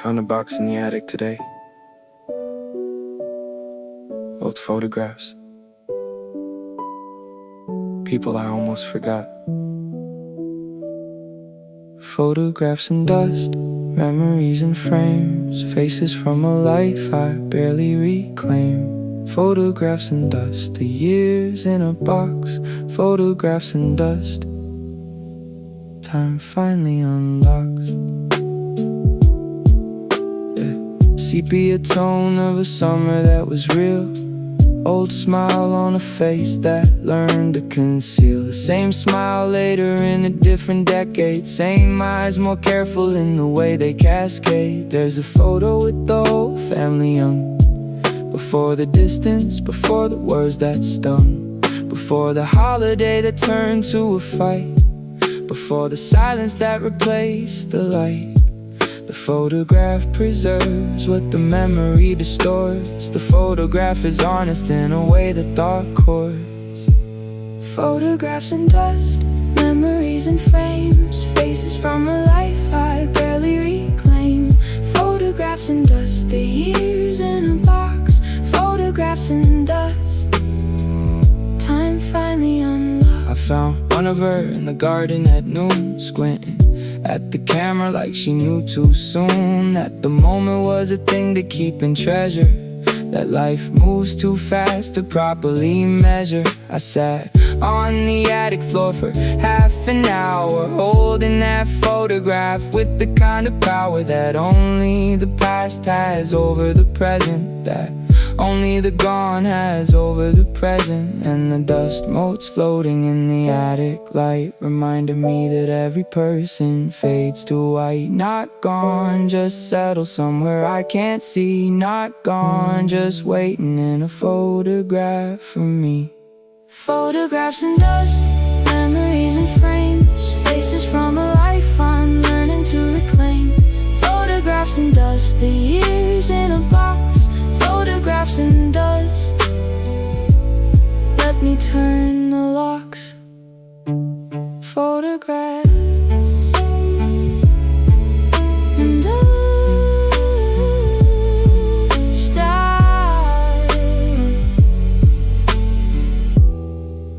Found a box in the attic today. Old photographs. People I almost forgot. Photographs and dust, memories and frames, faces from a life I barely reclaim. Photographs and dust, the years in a box. Photographs and dust, time finally unlocks. Sepia tone of a summer that was real. Old smile on a face that learned to conceal. The same smile later in a different decade. Same eyes, more careful in the way they cascade. There's a photo with the whole family young. Before the distance, before the words that stung. Before the holiday that turned to a fight. Before the silence that replaced the light. The photograph preserves what the memory distorts. The photograph is honest in a way that thought courts. Photographs and dust, memories and frames, faces from a life I barely reclaim. Photographs and dust, the years in a box. Photographs and dust, time finally unlocked. I found one of her in the garden at noon, squinting at the camera like she knew too soon that the moment was a thing to keep and treasure. That life moves too fast to properly measure. I sat on the attic floor for half an hour, holding that photograph with the kind of power that only the past has over the present, that only the gone has over the present. And the dust motes floating in the attic light reminded me that every person fades to white. Not gone, just settle somewhere I can't see. Not gone, just waiting in a photograph for me. Photographs and dust, memories and frames, faces from a life I'm learning to reclaim. Photographs and dust, the years in a box. Photographs and dust, let me turn the locks. Photographs and dust,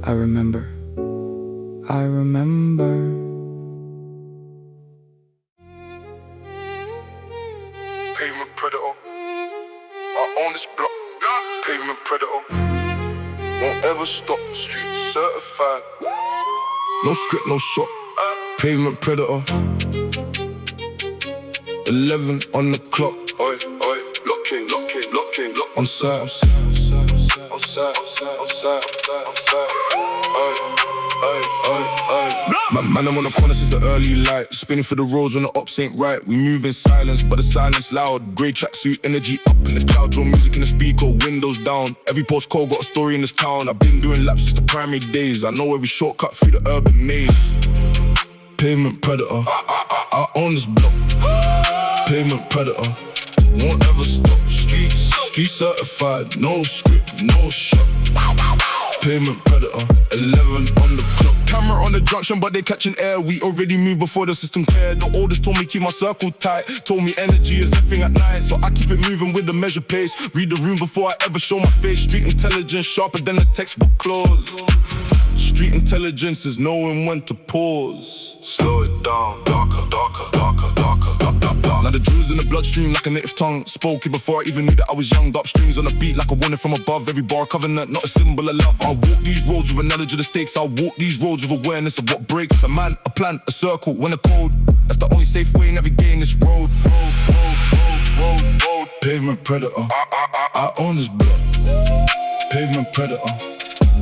I remember. Pavement predator, I own this block. Pavement predator, won't ever stop. Street certified, no script, no shot. Pavement predator, 11 on the clock. Oi, oi, locking, locking, locking, lock on side, on side, on side, on side. Oi, oi, oi, oi. Man, I'm on the corner since the early light. Spinning for the roads when the ops ain't right. We move in silence, but the silence loud. Grey tracksuit, energy up in the cloud. Draw music in the speaker, windows down. Every postcode got a story in this town. I've been doing laps since the primary days. I know every shortcut through the urban maze. Pavement predator, I own this block. Pavement predator, won't ever stop. Street certified, no script, no shot. Pavement predator, 11 on the clock. Camera on the junction, but they catching air. We already moved before the system cleared. The oldest told me keep my circle tight. Told me energy is everything at night, so I keep it moving with the measure pace. Read the room before I ever show my face. Street intelligence sharper than the textbook clause. Street intelligence is knowing when to pause. Slow it down, darker, darker, darker, darker, darker. Now the drill's in the bloodstream like a native tongue. Spoke it before I even knew that I was young. Upstreams on the beat like a warning from above. Every bar covenant, not a symbol of love. I'll walk these roads with a knowledge of the stakes. I'll walk these roads with awareness of what breaks. A man, a plan, a circle, when a code. That's the only safe way navigating this road. Road. Pavement predator, I own this block. Pavement predator,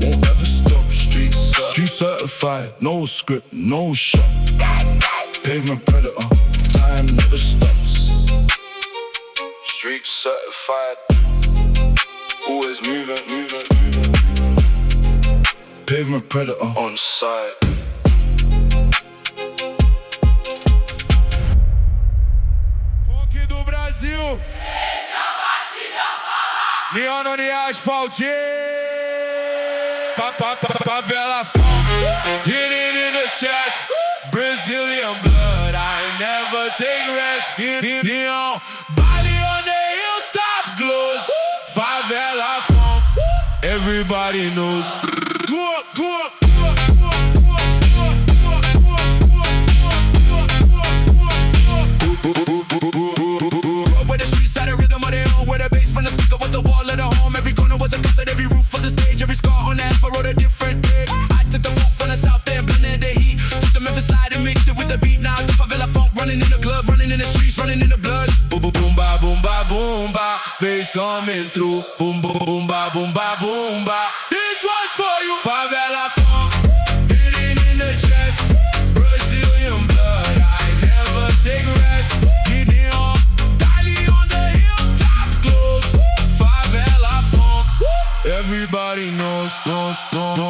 won't ever stop. Street certified, no script, no shot. Pavement predator, time never stops. Street certified, always moving, moving, moving. Pavement predator on side. Funk do Brasil. Neon on the asphalt, yeah. Favela Phonk, hit it in the chest. Brazilian blood, I ain't never take rest. Neon Baile on the hilltop glows. Favela Phonk, everybody knows. Where the streets had a rhythm of their own, where the bass from the speaker was the wall of the home. Every corner was a concert, every roof was a stage, every scar on the F I wrote a different day. I took the funk from the south end, blended the heat. Took the Memphis slide and mixed it with the beat. Now the Favela Phonk running in the club, running in the streets, running in the blood. Boom boom boom ba boom ba boom ba, bass coming through. Boom boom boom ba boom ba boom ba. This one's for you, Favela Phonk, hitting in the chest. Brazilian blood, I never take rest. Neon Baile on the hilltop glows. Favela Phonk, everybody knows.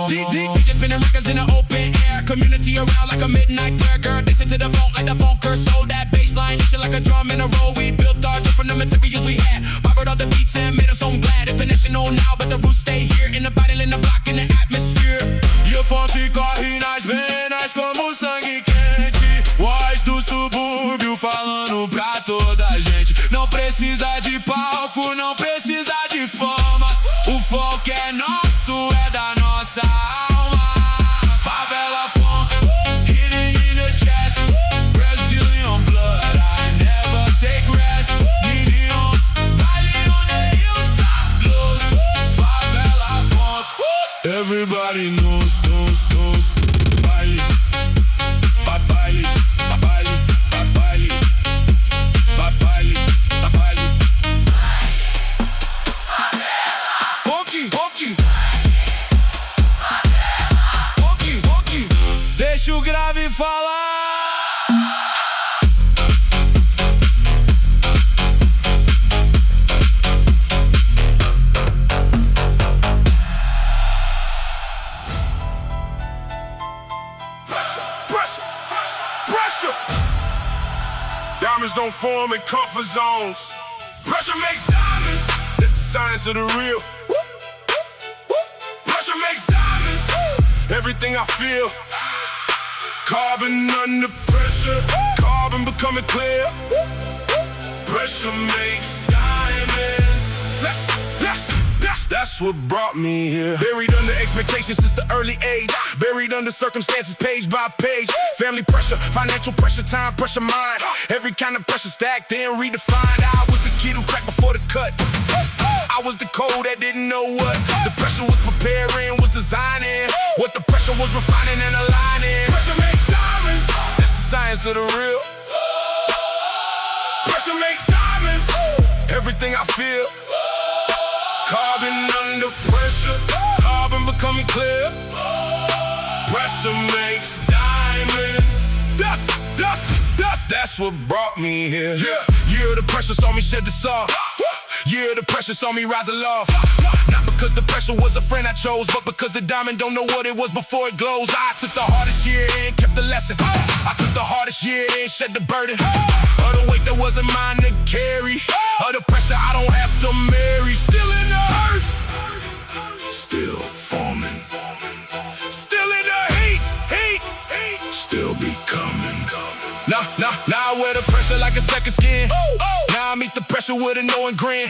DJ spinning records in the open air, community around like a midnight prayer. Girl, they sit to the phone like the funker. So that bass line hit you like a drum in a row. We built our different materials we had, borrowed all the beats and made us so glad. International now, but the roots stay here. In the battle, in the block, in the atmosphere. E a fonte corre nas venas como sangue quente. Voz do subúrbio falando pra toda a gente. Não precisa de palco, não precisa de fama. O funk é nosso, é da nossa alma. Favela Phonk, hitting in the chest. Brazilian blood, I never take rest. Neon Baile on the hilltop glows. Favela Phonk, everybody knows. Baile, baile, baile, baile, baile, baile. Phonk, Phonk, deixa o grave falar. Pressure. Diamonds don't form in comfort zones. Pressure makes diamonds. It's the science of the real. Pressure makes diamonds. Everything I feel. Carbon under pressure. Carbon becoming clear. Pressure makes diamonds. That's what brought me here. Buried under expectations since the early age. Buried under circumstances page by page. Family pressure, financial pressure, time pressure, mind. Every kind of pressure stacked and redefined. I was the kid who cracked before the cut. I was the code that didn't know what the pressure was preparing, was designing. What the pressure was refining and aligning. Pressure makes diamonds. That's the science of the real. Pressure makes diamonds. Everything I feel. Carbon under pressure. Carbon becoming clear. Pressure makes diamonds. Dust. That's what brought me here. Yeah, the pressure saw me shed the saw. Yeah, the pressure saw me rise aloft. Not because the pressure was a friend I chose, but because the diamond don't know what it was before it glows. I took the hardest year and kept the lesson. I took the hardest year and shed the burden of the weight that wasn't mine to carry. Of the pressure I don't have to marry. Still in the earth, still forming. Still in the heat. Still becoming. Now I wear the pressure like a second skin. Now I meet the pressure with a knowing grin.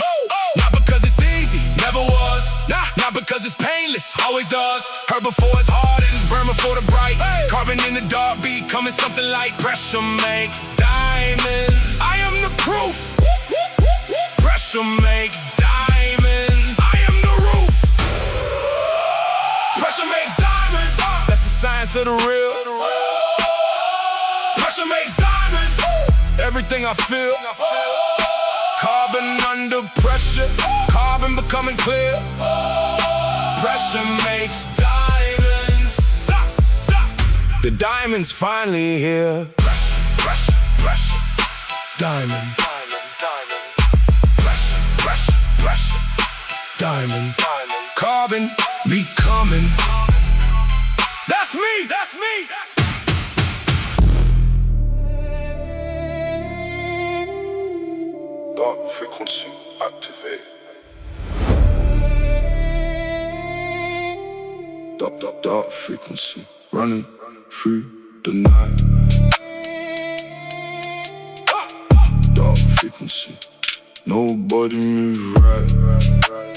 Not because it's easy, never was. Not because it's painless, always does. Hurt before it's hard and it's burn before the bright. Carbon in the dark, becoming something like pressure makes diamonds. I am the proof. Pressure makes diamonds. I am the roof. Pressure makes diamonds. That's the science of the real. Pressure makes diamonds. Everything I feel. Carbon under pressure. Carbon becoming clear. Pressure makes diamonds. The diamond's finally here. Pressure. Diamond. Pressure. Diamond. Carbon becoming. That's me. Dark frequency activate. Dark frequency running through the night. frequency. Nobody move right.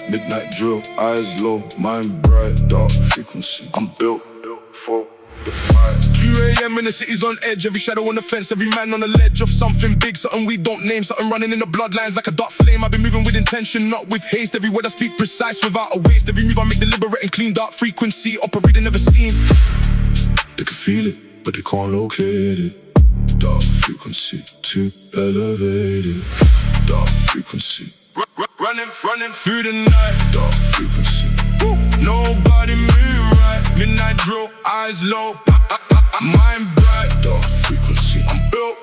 Midnight drill, eyes low, mind bright. Dark frequency. I'm built for the fight. 2 AM and the city's on edge. Every shadow on the fence, every man on the ledge of something big, something we don't name, something running in the bloodlines like a dark flame. I've been moving with intention, not with haste. Every word I speak precise without a waste. Every move I make deliberate and clean. Dark frequency, operating never seen. They can feel it, but they can't locate it. Dark frequency, too elevated. Dark frequency, running through the night. Dark frequency, nobody move right. Midnight drill, eyes low, mind bright. Dark frequency, I'm built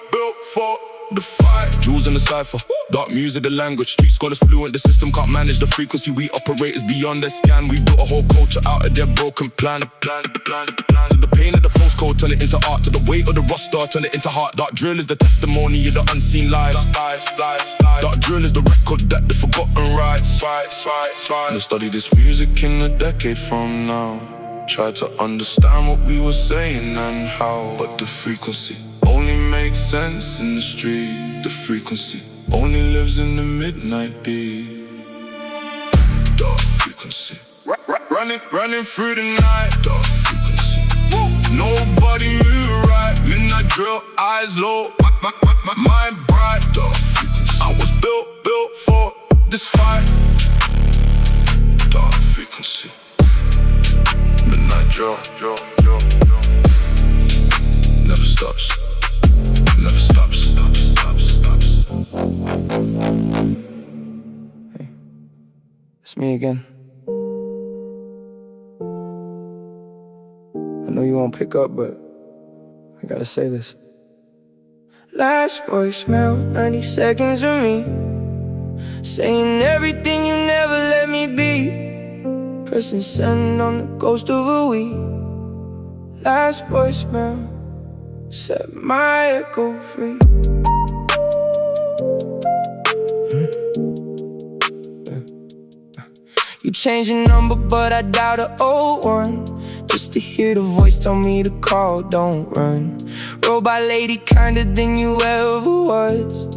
for the fight. Jewels in the cipher, dark music, the language. Street scholars fluent, the system can't manage the frequency. We operate is beyond their scan. We built a whole culture out of their broken plan. To the pain of the postcode, turn it into art. To the weight of the roster, turn it into heart. Dark drill is the testimony of the unseen lives. Dark drill is the record that the forgotten writes. Gonna study this music in a decade from now. Try to understand what we were saying and how. But the frequency only makes sense in the street. The frequency only lives in the midnight beat. Dark frequency, running through the night. Dark frequency, nobody move right. Midnight drill, eyes low, mind bright. Dark frequency, I was built for this fight. Dark frequency, midnight drill, never stops. Never stops. Hey, it's me again. I know you won't pick up, but I gotta say this. Last voicemail, 90 seconds of me saying everything you never let me be. Pressing send on the ghost of a week. Last voicemail set my echo free. You changed your number, but I dialed a old one, just to hear the voice tell me to call, don't run. Robot lady kinder than you ever was.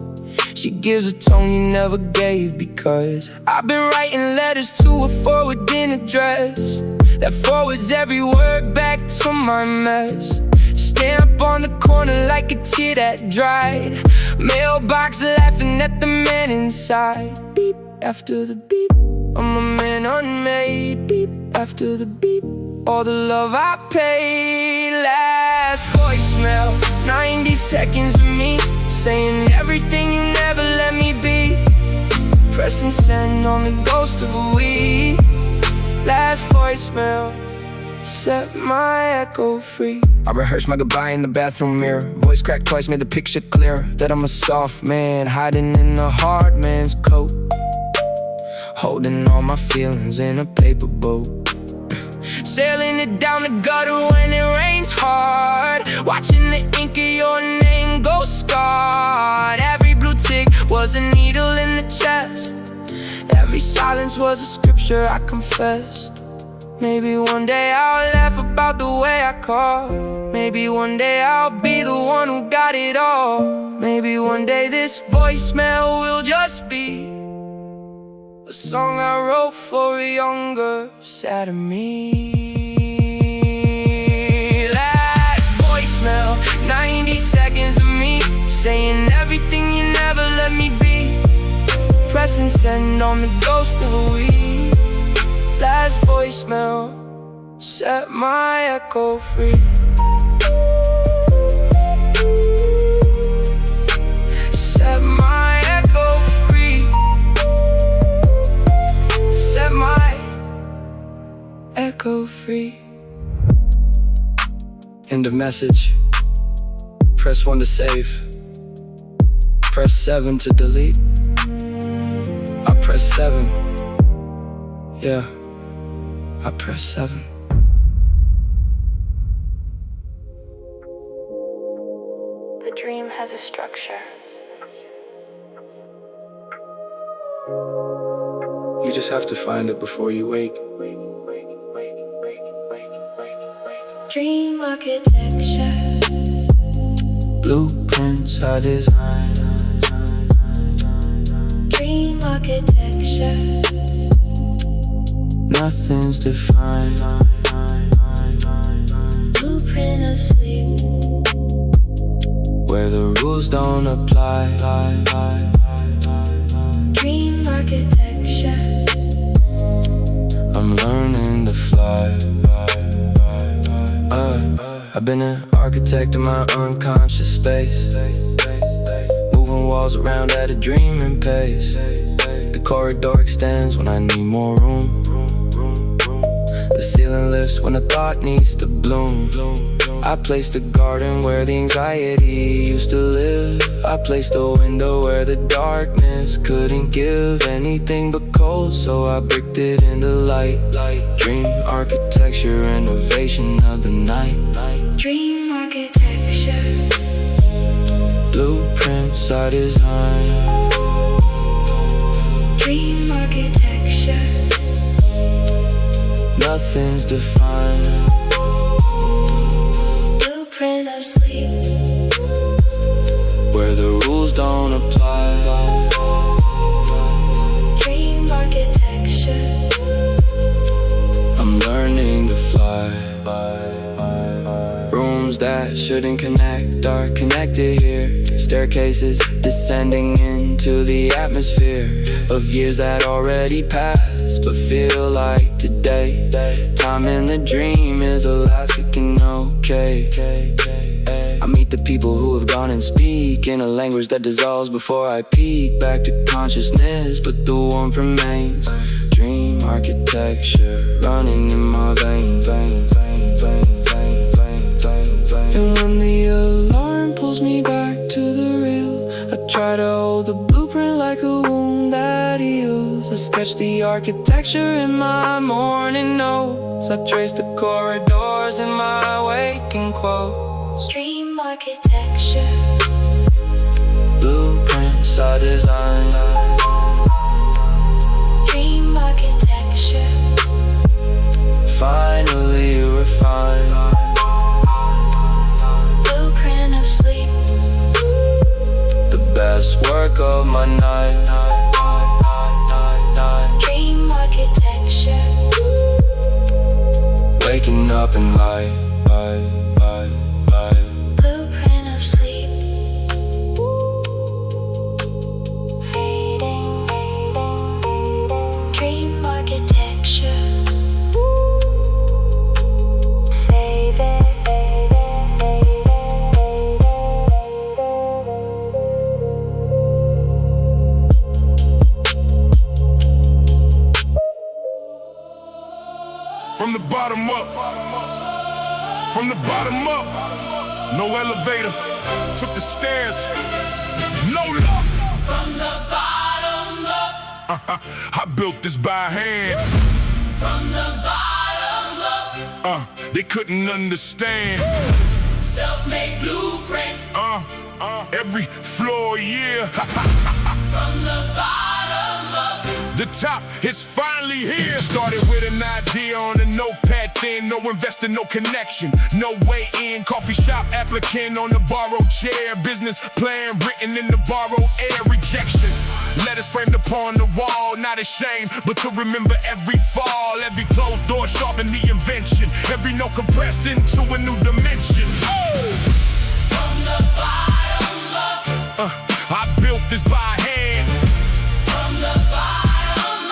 She gives a tone you never gave, because I've been writing letters to a forwarding address that forwards every word back to my mess. Stamp on the corner like a tear that dried. Mailbox laughing at the man inside. Beep after the beep, I'm a man unmade. Beep after the beep, all the love I paid. Last voicemail, 90 seconds of me saying everything you never let me be. Pressing send on the ghost of a week. Last voicemail set my echo free. I rehearsed my goodbye in the bathroom mirror. Voice cracked twice, made the picture clear that I'm a soft man hiding in a hard man's coat, holding all my feelings in a paper boat. Sailing it down the gutter when it rains hard, watching the ink of your name go scarred. Every blue tick was a needle in the chest. Every silence was a scripture I confessed. Maybe one day I'll laugh about the way I called. Maybe one day I'll be the one who got it all. Maybe one day this voicemail will just be a song I wrote for a younger, sadder me. Last voicemail, 90 seconds of me saying everything you never let me be. Pressing send on the ghost of a week. Last voicemail set my echo free. Set my echo free. Set my echo free. End of message. Press 1 to save. Press 7 to delete. I press 7. Yeah, I press 7. The dream has a structure. You just have to find it before you wake. Dream architecture. Blueprints I design. architecture. Nothing's defined. Blueprint of sleep. Where the rules don't apply. Dream architecture. I'm learning to fly. I've been an architect in my unconscious space, moving walls around at a dreaming pace. The corridor extends when I need more room. The ceiling lifts when a thought needs to bloom. I placed a garden where the anxiety used to live. I placed a window where the darkness couldn't give anything but cold, so I bricked it into light. Dream architecture, renovation of the night. Dream architecture. Blueprints I design. Dream architecture. Nothing's defined. Blueprint of sleep. Where the rules don't apply. Dream architecture. I'm learning to fly. Rooms that shouldn't connect are connected here. Staircases descending into the atmosphere of years that already passed but feel like today. Time in the dream is elastic and okay. I meet the people who have gone and speak in a language that dissolves before I peek back to consciousness, but the warmth remains. Dream architecture running in my veins. And when the alarm pulls me back to the real, I try to hold the blueprint like a wound that heals. I sketch the architecture in my morning notes. I trace the corridors in my waking quotes. Dream architecture. Blueprints I design. Dream architecture. Finally refined. Blueprint of sleep. The best work of my night. Dream architecture. Waking up in light. Blueprint of sleep. Dream architecture. Save it. From the bottom up. From the bottom up. No elevator. Took the stairs. No luck. From the bottom up, I built this by hand. from the bottom up, They couldn't understand. self-made blueprint. Every floor, yeah. From the bottom up, The top is finally here. Started with an idea on a notepad thing. No investor, no connection. No way in. Coffee shop applicant on the borrowed chair. Business plan written in the borrowed air. Rejection. Letters framed upon the wall. Not ashamed, but to remember every fall. Every closed door sharpened the invention. Every note compressed into a new dimension. from the bottom up, I built this by hand. from the bottom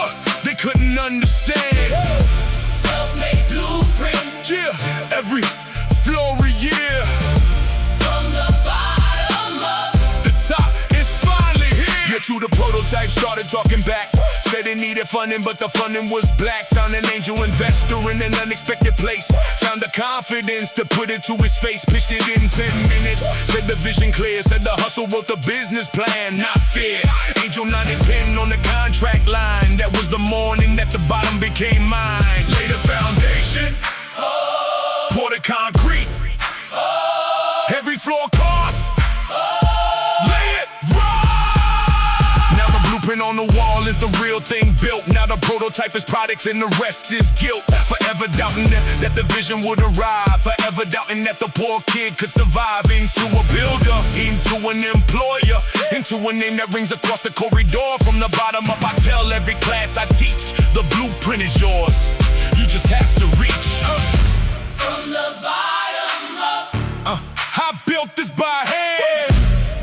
up, They couldn't understand. self-made blueprint. Yeah, every floor a year. From the bottom up, The top is finally here. Yeah, to the prototype, started talking back. Said they needed funding, but the funding was black. Found an angel investor in an unexpected place. Found the confidence to put it to his face. Pitched it in 10 minutes. Said the vision clear. Said the hustle wrote the business plan, not fear. Angel nodded pen on the contract line. That was the morning that the bottom became mine. Laid a foundation. Poured the concrete. Every floor cost. Lay it right. Now the blueprint on the wall is the real thing built. Now the prototype is products and the rest is guilt. Forever doubting that the vision would arrive. Forever doubting that the poor kid could survive. Into a builder, into an employer. into a name that rings across the corridor. From the bottom up, I tell every class I teach, the blueprint is yours. You just have to reach. From the bottom up. I built this by hand.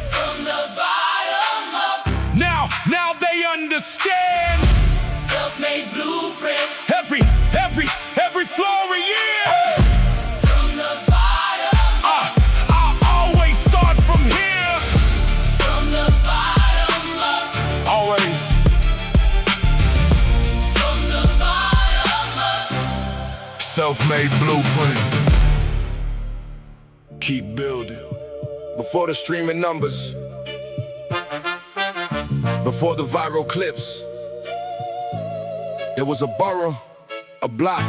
From the bottom up. Now they understand. Self-made blueprint. Every floor a year. From the bottom up. I always start from here. From the bottom up. Always. From the bottom up. Self-made blueprint. Keep building. Before the streaming numbers, before the viral clips, there was a borough, a block,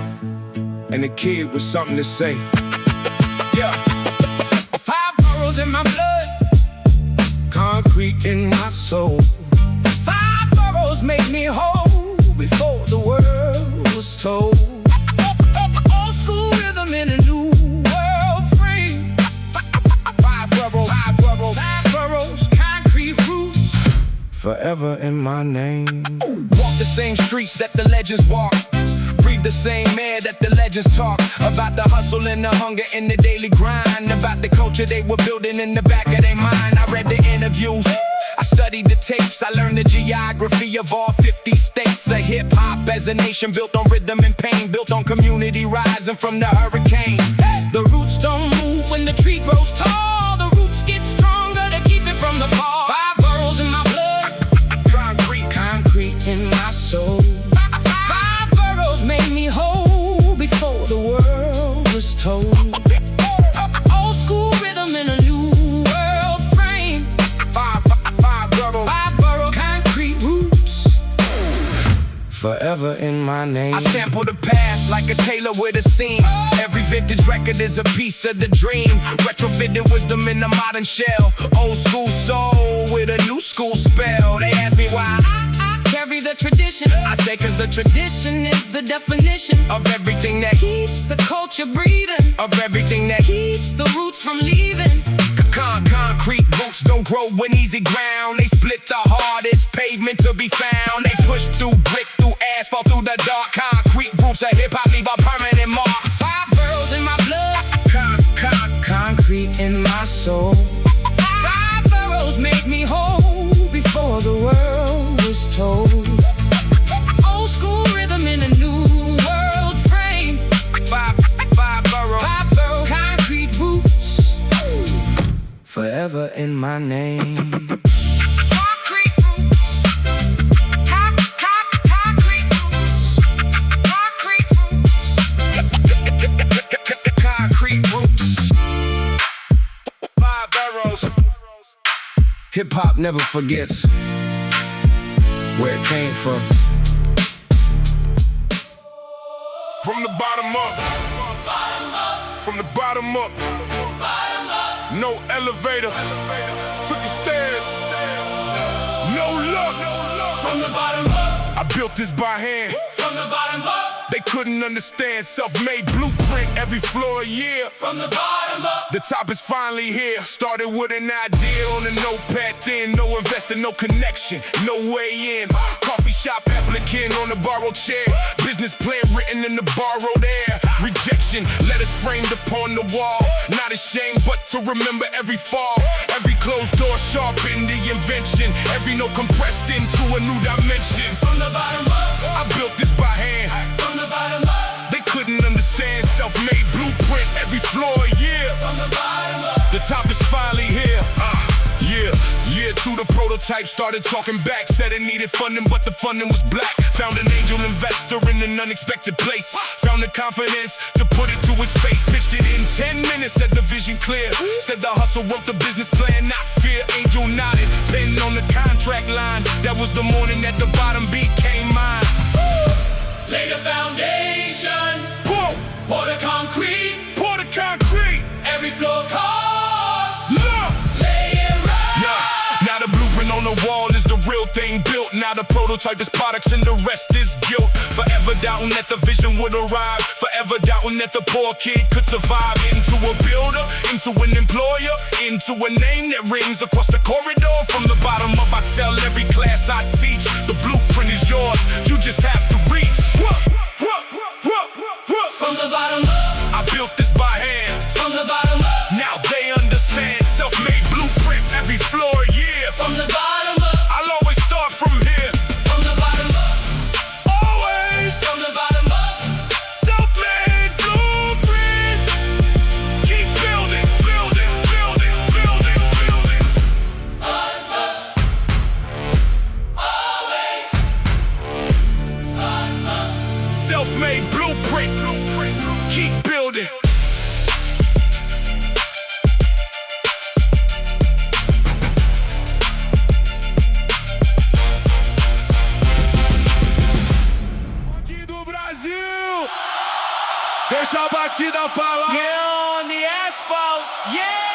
and a kid with something to say. Yeah. 5 boroughs in my blood, concrete in my soul. 5 boroughs made me whole before the world was told. Old school rhythm in a new world frame. 5 boroughs, concrete roots, forever in my name. Walk the same streets that the legends walk. Breathe the same air that the legends talk. About the hustle and the hunger and the daily grind. About the culture they were building in the back of their mind. I read the interviews, I studied the tapes. I learned the geography of all 50 states. A hip-hop as a nation built on rhythm and pain. Built on community rising from the hurricane. The roots don't move when the tree grows tall. The roots get stronger to keep it from the fall. 5 boroughs in my blood, concrete in my soul. 5 boroughs made me whole before the world was told. Old school rhythm in a new world frame. 5 borough, concrete roots, forever in my name. I sample the past like a tailor with a seam. Every vintage record is a piece of the dream. Retrofitted wisdom in a modern shell. Old school soul with a new school spell. They ask me why I carry the tradition. I say cause the tradition is the definition of everything that keeps the culture breathing. Of everything that keeps the roots from leaving. Concrete roots don't grow in easy ground. They split the hardest pavement to be found. They push through brick, through asphalt, through the dark. Concrete roots of hip-hop leave a permanent mark. 5 boroughs in my blood, concrete in my soul. 5 boroughs make me whole before the world was told. Old school rhythm in a new world frame. 5 borough, concrete roots, forever in my name. Concrete roots, concrete roots, concrete roots, 5 boroughs. Hip-hop never forgets where it came from. From the bottom up, from the bottom up, no elevator, took the stairs, no luck. From the bottom up. I built this by hand. From the bottom up. They couldn't understand, self-made blueprint, every floor a year. From the bottom up. The top is finally here. Started with an idea on a notepad, then no investor, no connection, no way in. Coffee shop applicant on a borrowed chair. Business plan written in the borrowed air. Rejection, letters framed upon the wall. Not ashamed, but to remember every fall. Every closed door sharpened the invention. Every note compressed into a new dimension. From the bottom up. I built this by hand. From the bottom up. They couldn't understand, self-made blueprint, every floor a year. From the bottom up. The top is finally here. Year 2, the prototype started talking back. Said it needed funding, but the funding was black. Found an angel investor in an unexpected place. Found the confidence to put it to his face. Pitched it in 10 minutes, said the vision clear. Said the hustle wrote the business plan, not fear. Angel nodded, pen on the contract line. That was the morning that the bottom became mine. Lay the foundation. Pour the concrete. Pour the concrete. Every floor costs. Look. Lay it right. Yeah. Now the blueprint on the wall is the real thing built. Now the prototype is products and the rest is guilt. Forever doubting that the vision would arrive. Forever doubting that the poor kid could survive. Into a builder, into an employer, into a name that rings across the corridor. From the bottom up, I tell every class I teach, the blueprint is yours, you just have to reach. From the bottom up, I built this by hand. from the bottom up, Now they understand. Self-made blueprint, every floor, yeah. from the bottom up, I'll always start from here. from the bottom up, Always from the bottom up. self-made blueprint. Keep building, building, building, building, building. Always. Self-made blueprint. Keep building. Aqui do Brasil. Deixa a batida falar. Get on the asphalt, yeah!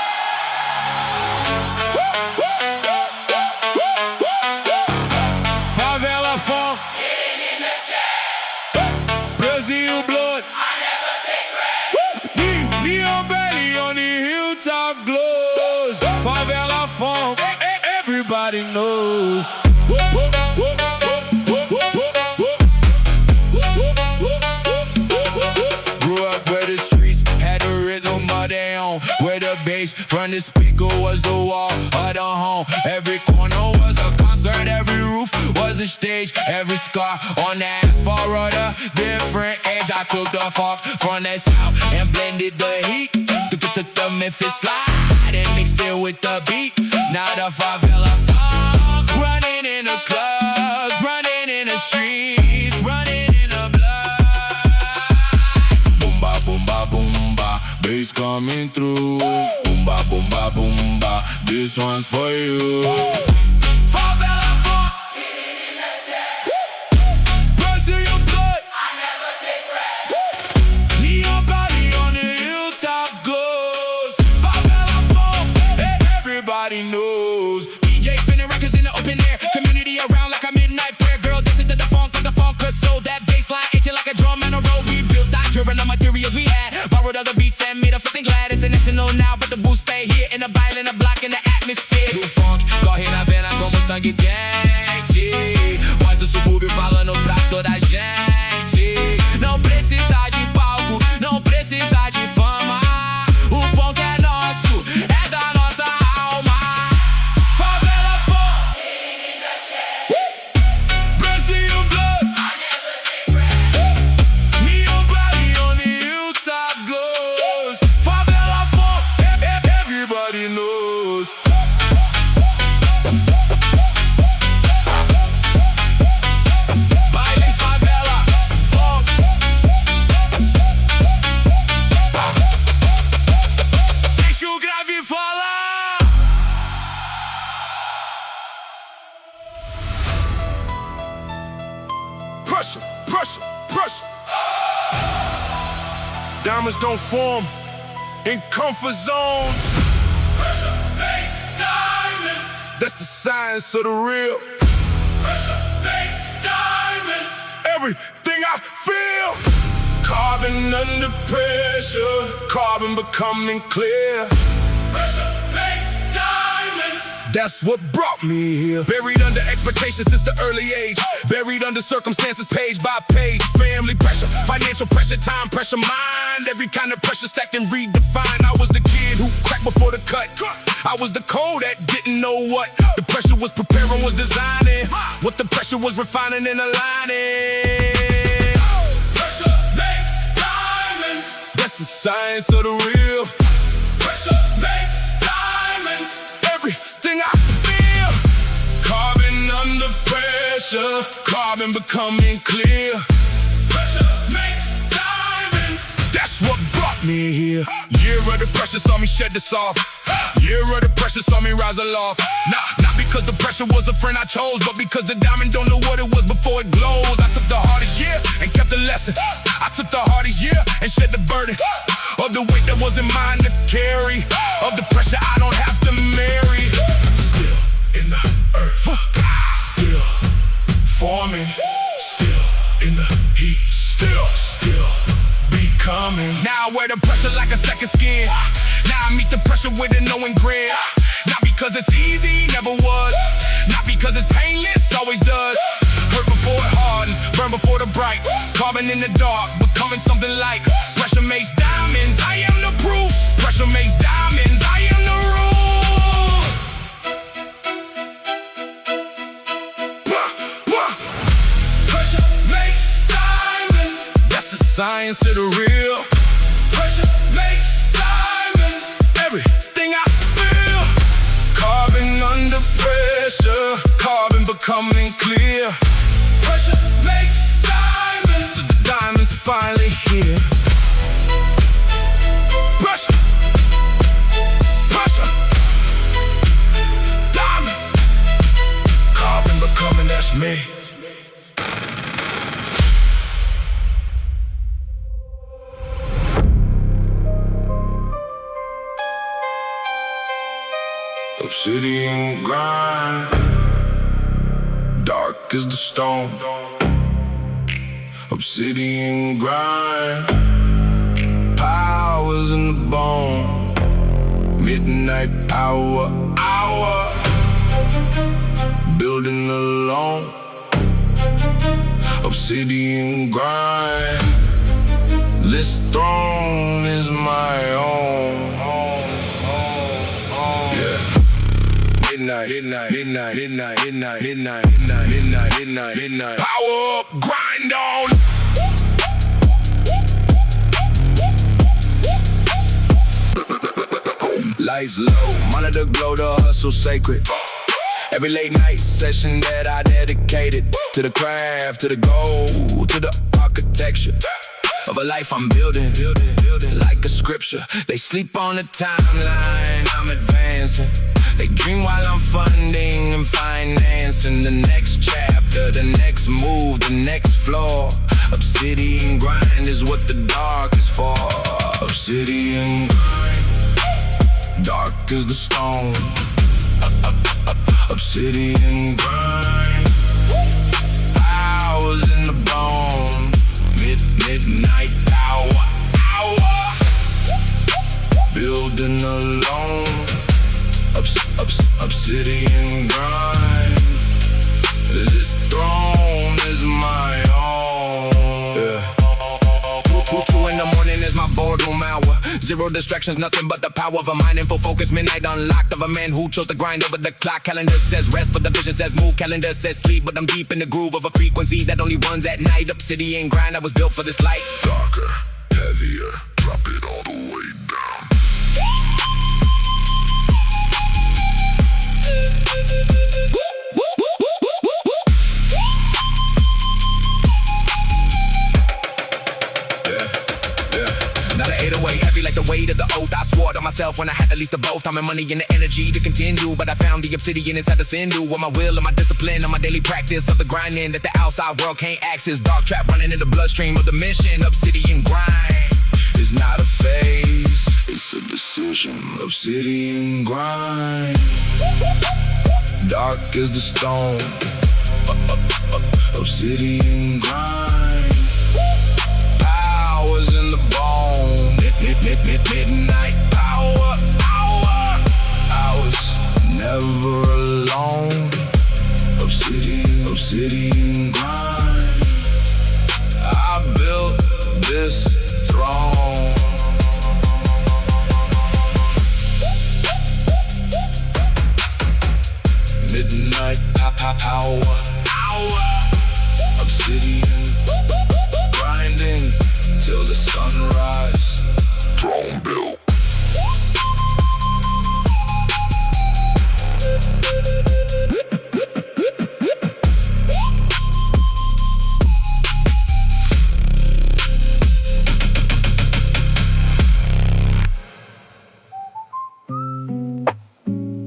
Favela Phonk. In the chest, Brazil blood. I never take rest. Neon Baile on the hilltop glows. Favela Phonk, everybody knows. Grew up where the streets had the rhythm of their own, where the bass from the speaker was the wall of the home. Every corner was a concert, every roof was a stage, every scar on the asphalt or the different edge. I took the funk from the south and blended the heat. Took the Memphis slide and mixed it with the beat. Now the Favela Phonk, running in the clubs, running in the streets, running in the blood. Boomba, boomba, boomba, bass coming through. Boomba, boomba, boomba, this one's for you. Favela Phonk, In the chest, Brazilian blood. I never take rest. Neon Baile on the hilltop goes. Favela Phonk, everybody knows. DJ spinning records in the open air. Community around like a midnight prayer. Girl dancing to the funk, cause so that bassline itching like a drum and a roll. We built that driven the materials we had. Borrowed other beats and made up something glad. International now, but the boost stay here in the baile, in the block, in the atmosphere. Do funk, corre na vena como sangue quente. Voz do subúrbio falando pra toda a gente. Não precisa de palco, não precisa de fama. O funk é nosso, é da nossa alma. Favela Phonk, In the chest, Brazil blood. I never take rest. Neon Baile on the hilltop glows. Favela Phonk, everybody knows. Baile Favela Phonk. Deixa o grave falar. Pressure, pressure, pressure. Diamonds don't form in comfort zones. Pressure makes diamonds. That's the science of the real. Pressure makes diamonds. Everything I feel. Carbon under pressure. Carbon becoming clear. Pressure makes diamonds. That's what brought me here. Buried under expectations since the early age. Buried under circumstances page by page. Family pressure, financial pressure, time pressure, mind. Every kind of pressure stacked and redefined. I was the kid who cracked before the cut. I was the code that didn't know what the pressure was preparing, was designing. What the pressure was refining and aligning. Pressure makes diamonds. That's the science of the real. Pressure makes diamonds. Everything I feel. Carbon under pressure. Carbon becoming clear. Pressure makes diamonds. That's what brought me here. Year of the pressure saw me shed this off. Year of the pressure saw me rise aloft. Not because the pressure was a friend I chose, but because the diamond don't know what it was before it glows. I took the hardest year and kept the lesson. I took the hardest year and shed the burden of the weight that wasn't mine to carry, of the pressure I don't have to marry. Still in the earth, still pressure with a knowing grin. Not because it's easy, never was. Not because it's painless, always does. Hurt before it hardens, burn before the bright. Carving in the dark, becoming something like. Pressure makes diamonds, I am the proof. Pressure makes diamonds, I am the rule. Pressure makes diamonds. That's the science of the real. Pressure makes diamonds. Everything I feel. Carbon under pressure. Carbon becoming clear. Pressure makes diamonds. So the diamonds finally here. Pressure. Pressure. Diamond. Carbon becoming, that's me. Obsidian grind, dark as the stone. Obsidian grind, powers in the bone. Midnight hour, building alone. Obsidian grind, this throne is my own. Midnight. Power up, grind on. Lights low, monitor glow, the hustle sacred. Every late night session that I dedicated to the craft, to the goal, to the architecture of a life I'm building like a scripture. They sleep on the timeline, I'm advancing. They dream while I'm funding and financing the next chapter, the next move, the next floor. Obsidian grind is what the dark is for. Obsidian grind, dark as the stone. Obsidian grind, hours in the bone. Midnight hour, building alone. Obsidian grind, this throne is my own. Two in the morning is my boardroom hour. Zero distractions, nothing but the power of a mind in full focus. Midnight unlocked of a man who chose to grind over the clock. Calendar says rest, but the vision says move. Calendar says sleep, but I'm deep in the groove of a frequency that only runs at night. Obsidian grind, I was built for this light. Darker, heavier, drop it all the way down. Not an 808, heavy like the weight of the oath. I swore to myself when I had the least of both. Time and money and the energy to continue. But I found the obsidian inside the sinew. With my will and my discipline and my daily practice of the grinding that the outside world can't access. Dark trap running in the bloodstream of the mission. Obsidian grind is not a phase, it's a decision. Obsidian grind, dark as the stone. Obsidian grind, powers in the bone. Midnight hour, I was never alone. Obsidian grind, I built this throne. Midnight hour, obsidian grinding till the sunrise. Throne built.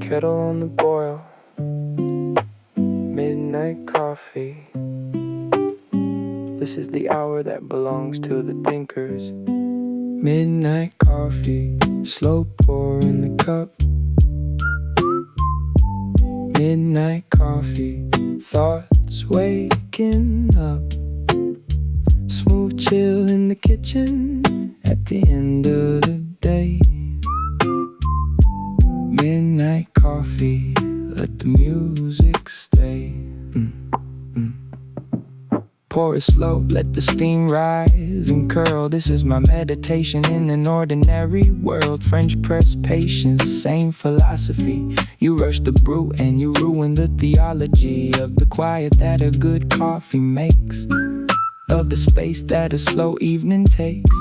Kettle on the boil, midnight coffee. This is the hour that belongs to the thinkers. Midnight coffee, slow pour in the cup. Midnight coffee, thoughts waking up. Smooth chill in the kitchen at the end of the day. coffee, let the music stay. Pour it slow, let the steam rise and curl. This is my meditation in an ordinary world. French press patience, same philosophy. You rush the brew and you ruin the theology of the quiet that a good coffee makes, of the space that a slow evening takes.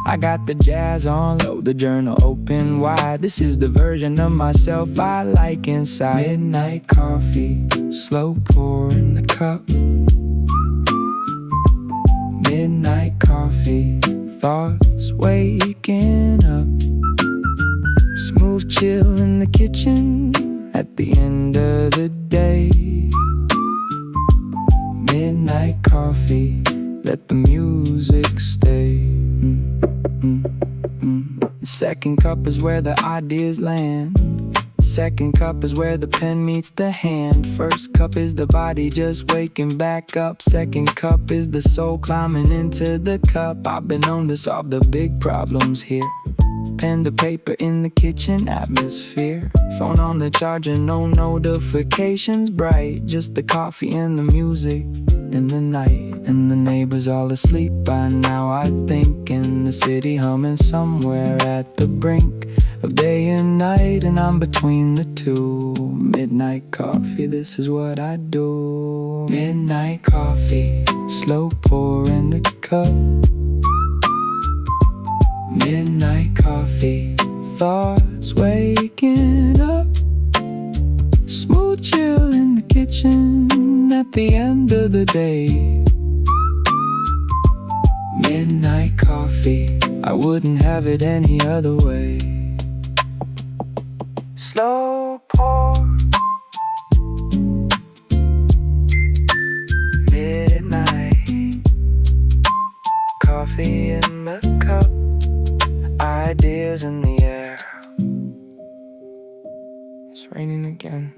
I got the jazz on low, the journal open wide. This is the version of myself I like inside. Midnight coffee, slow pour in the cup. Midnight coffee, thoughts waking up. Smooth chill in the kitchen at the end of the day. Midnight coffee, let the music stay. The second cup is where the ideas land. Second cup is where the pen meets the hand. First cup is the body just waking back up. Second cup is the soul climbing into the cup. I've been known to solve the big problems here. Pen to paper in the kitchen atmosphere. Phone on the charger, no notifications bright. Just the coffee and the music in the night. And the neighbors all asleep by now, I think. In the city humming somewhere at the brink of day and night, and I'm between the two. Midnight coffee, this is what I do. Midnight coffee, slow pour in the cup. Midnight coffee, thoughts waking up. Smooth chill in the kitchen at the end of the day. Midnight coffee, I wouldn't have it any other way. Slow pour, midnight coffee in the cup. Ideas in the air. It's raining again,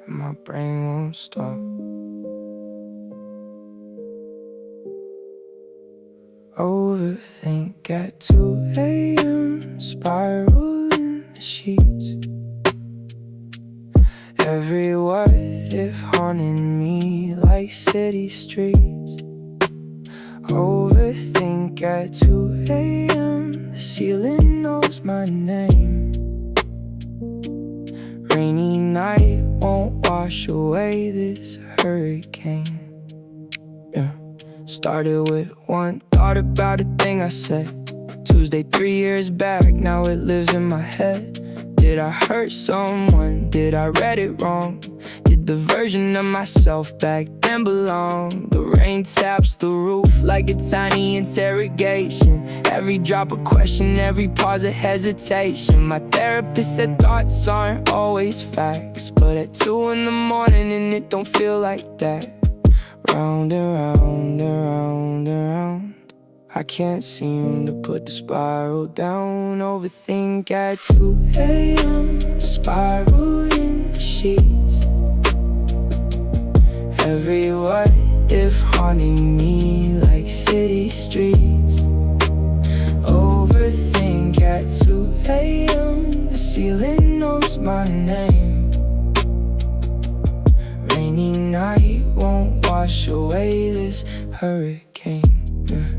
and my brain won't stop. Overthink at 2 a.m. Spiral in the sheets. Every what if haunting me like city streets. Overthink at 2 a.m. The ceiling knows my name. Rainy night won't wash away this hurricane. Yeah. Started with one thought about a thing I said Tuesday 3 years back, now it lives in my head. Did I hurt someone? Did I read it wrong? Did the version of myself back then belong? The rain taps the roof like a tiny interrogation. Every drop a question, every pause a hesitation. My therapist said thoughts aren't always facts, but at 2 in the morning and it don't feel like that. Round and round and round and round, I can't seem to put the spiral down. Overthink at 2 a.m. Spiral in the sheets. Every what if haunting me like city streets. Overthink at 2 a.m. The ceiling knows my name. Rainy night won't wash away this hurricane. Yeah.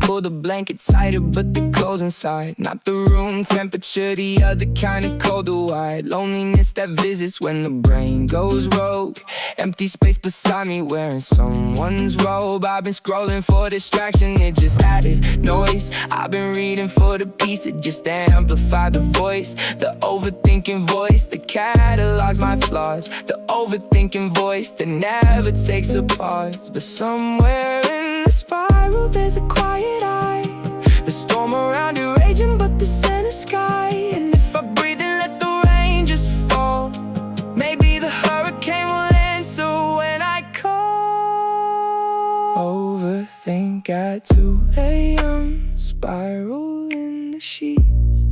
Pull the blanket tighter, but the cold's inside. Not the room temperature, the other kind of colder wide. Loneliness that visits when the brain goes rogue. Empty space beside me wearing someone's robe. I've been scrolling for distraction, it just added noise. I've been reading for the peace, it just amplified the voice. The overthinking voice that catalogs my flaws. The overthinking voice that never takes a pause. But somewhere in the spiral there's a quiet eye. The storm around it raging, but the center sky. And if I breathe and let the rain just fall, maybe the hurricane will answer when I call. Overthink at 2 a.m. Spiral in the sheets.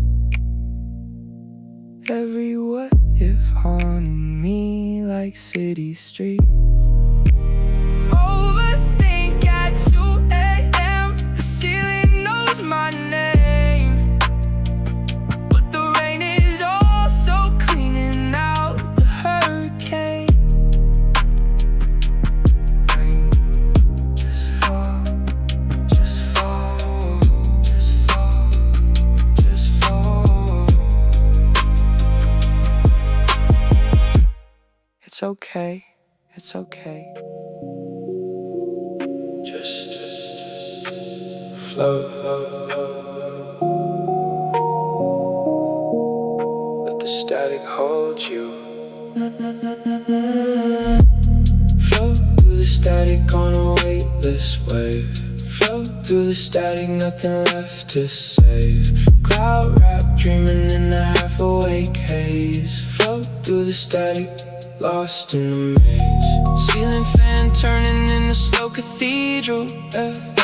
Every what if haunting me like city streets. Overthink at 2 a.m. The ceiling knows my name, but the It's okay, it's okay. Just flow. Let the static hold you. Flow through the static on a weightless wave. Flow through the static, nothing left to save. Cloud wrap, dreaming in a half-awake haze. Flow through the static, lost in the maze. Ceiling fan turning in the slow cathedral.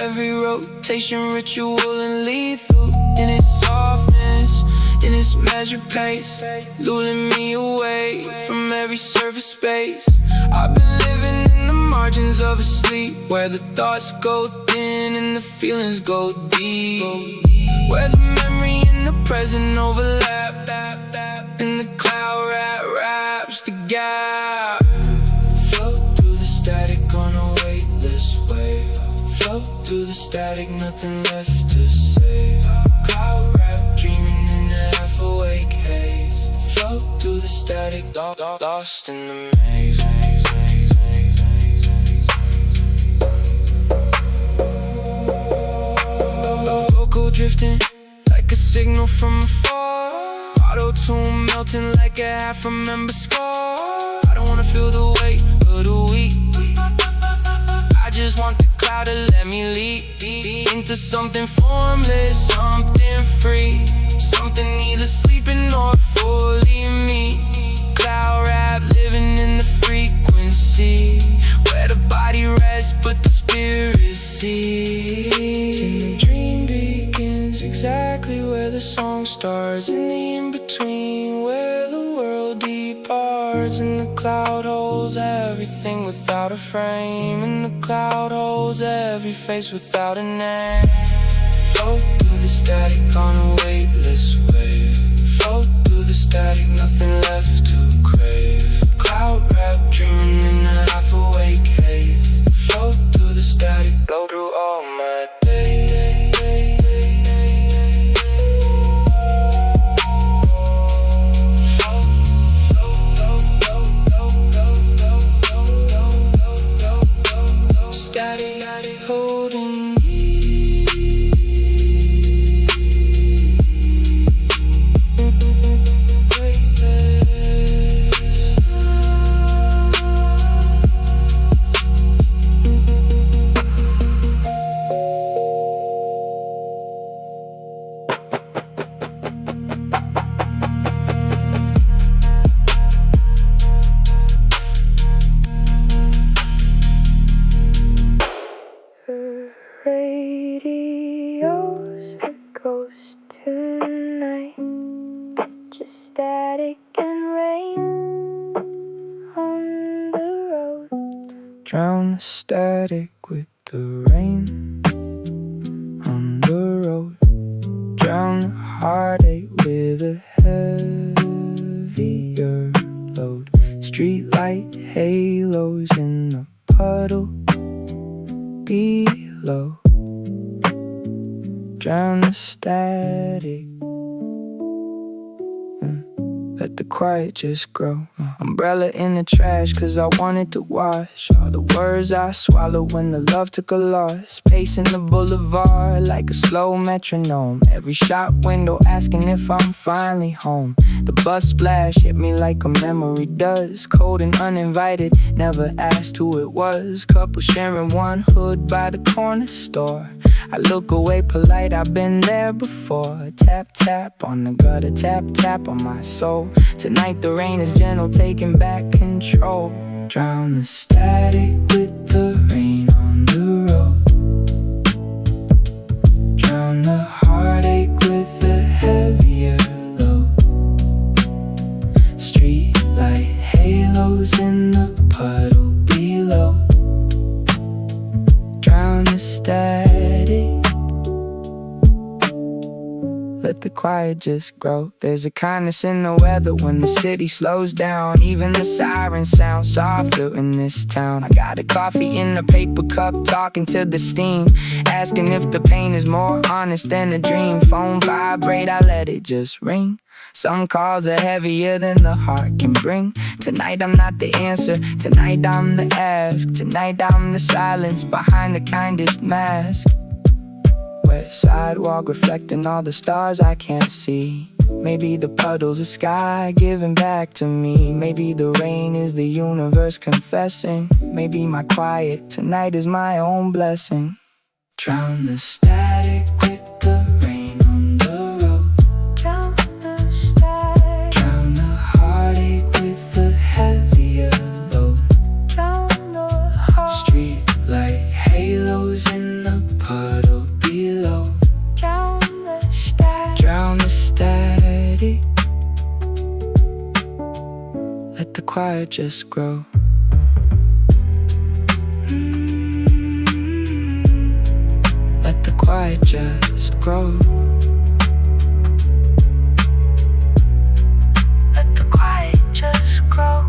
Every rotation ritual and lethal. In its softness, in its measured pace, luring me away from every surface space. I've been living in the margins of a sleep, where the thoughts go thin and the feelings go deep, where the memory and the present overlap, and the cloud wraps the gap. Flow through the static on a weightless wave. Flow through the static, nothing left to save. Cloud wrap, dreaming in a half-awake haze. Flow through the static, lost in the maze. Vocal drifting like a signal from afar. Auto-tune melting like a half-remembered scar. I don't wanna feel the weight of the week. I just want the cloud to let me leap into something formless, something free, something neither sleeping nor fully me. Cloud wrap, living in the frequency, where the body rests but the spirit sees. And the dream begins exactly where the song starts, in the in-between where the world departs. And the cloud holds everything without a frame, and the cloud holds every face without a name. Flow through the static on a weightless wave. Flow through the static, nothing left to crave. Cloud wrap, dreaming in a half-awake haze. Flow through the static, blow through all my days. Static holding me. Radio's for ghosts tonight, just static and rain on the road. Drown the static with the rain on the road. Drown the heartache with a heavier load. Streetlight halos in the puddle below. Drown the static. Let the quiet just grow. Umbrella in the trash, cause I wanted to wash all the words I swallowed when the love took a loss. Pacing the boulevard like a slow metronome. Every shop window asking if I'm finally home. The bus splash hit me like a memory does. Cold and uninvited, never asked who it was. Couple sharing one hood by the corner store. I look away polite, I've been there before. Tap tap on the gutter, tap tap on my soul. Tonight the rain is gentle, taking back control. Drown the static with the rain on the road. Drown the heartache with a heavier load. Streetlight halos in the puddle below. Drown the static. Let the quiet quiet just grow. There's a kindness in the weather when the city slows down. Even the sirens sound softer in this town. I got a coffee in a paper cup, talking to the steam, asking if the pain is more honest than a dream. Phone vibrate, I let it just ring. Some calls are heavier than the heart can bring. Tonight I'm not the answer, tonight I'm the ask. Tonight I'm the silence behind the kindest mask. Wet sidewalk reflecting all the stars I can't see. Maybe the puddles of sky giving back to me. Maybe the rain is the universe confessing. Maybe my quiet tonight is my own blessing. Drown the static with the rain on the road. Drown the static. Drown the heartache with the heavier load. Drown the heart. Street light halos in the puddle below. Drown the static. Drown the static. Let the quiet just grow. Let the quiet just grow. Let the quiet just grow.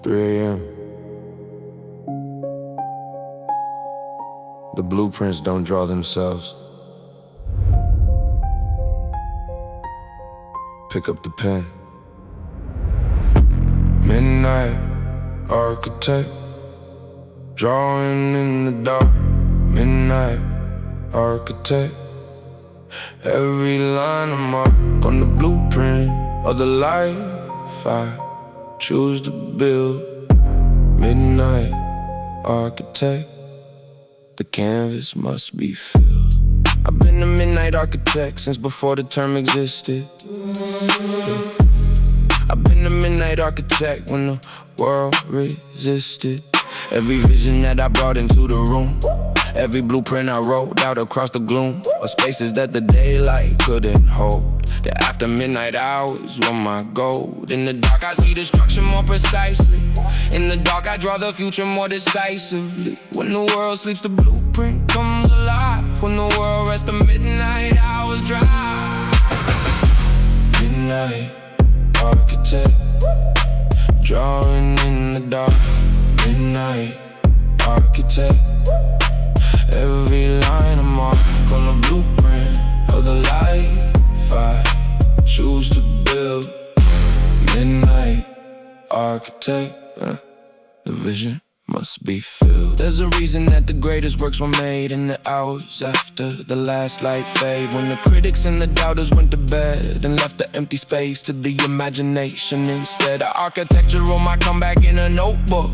A.M. The blueprints don't draw themselves. Pick up the pen. Midnight architect, drawing in the dark. Midnight architect, every line I mark on the blueprint of the life I choose to build. Midnight architect, the canvas must be filled. I've been a midnight architect since before the term existed. I've been a midnight architect when the world resisted. Every vision that I brought into the room, every blueprint I wrote out across the gloom, are spaces that the daylight couldn't hold. The after midnight hours were my gold. In the dark I see destruction more precisely. In the dark I draw the future more decisively. When the world sleeps the blueprint comes alive. When the world rests the midnight hours dry. Midnight architect, drawing in the dark. Midnight architect, every line I mark on the blueprint of the life I choose to build. Midnight architect, the vision must be filled. There's a reason that the greatest works were made in the hours after the last light fade. When the critics and the doubters went to bed and left the empty space to the imagination instead. Of architecture on my comeback in a notebook,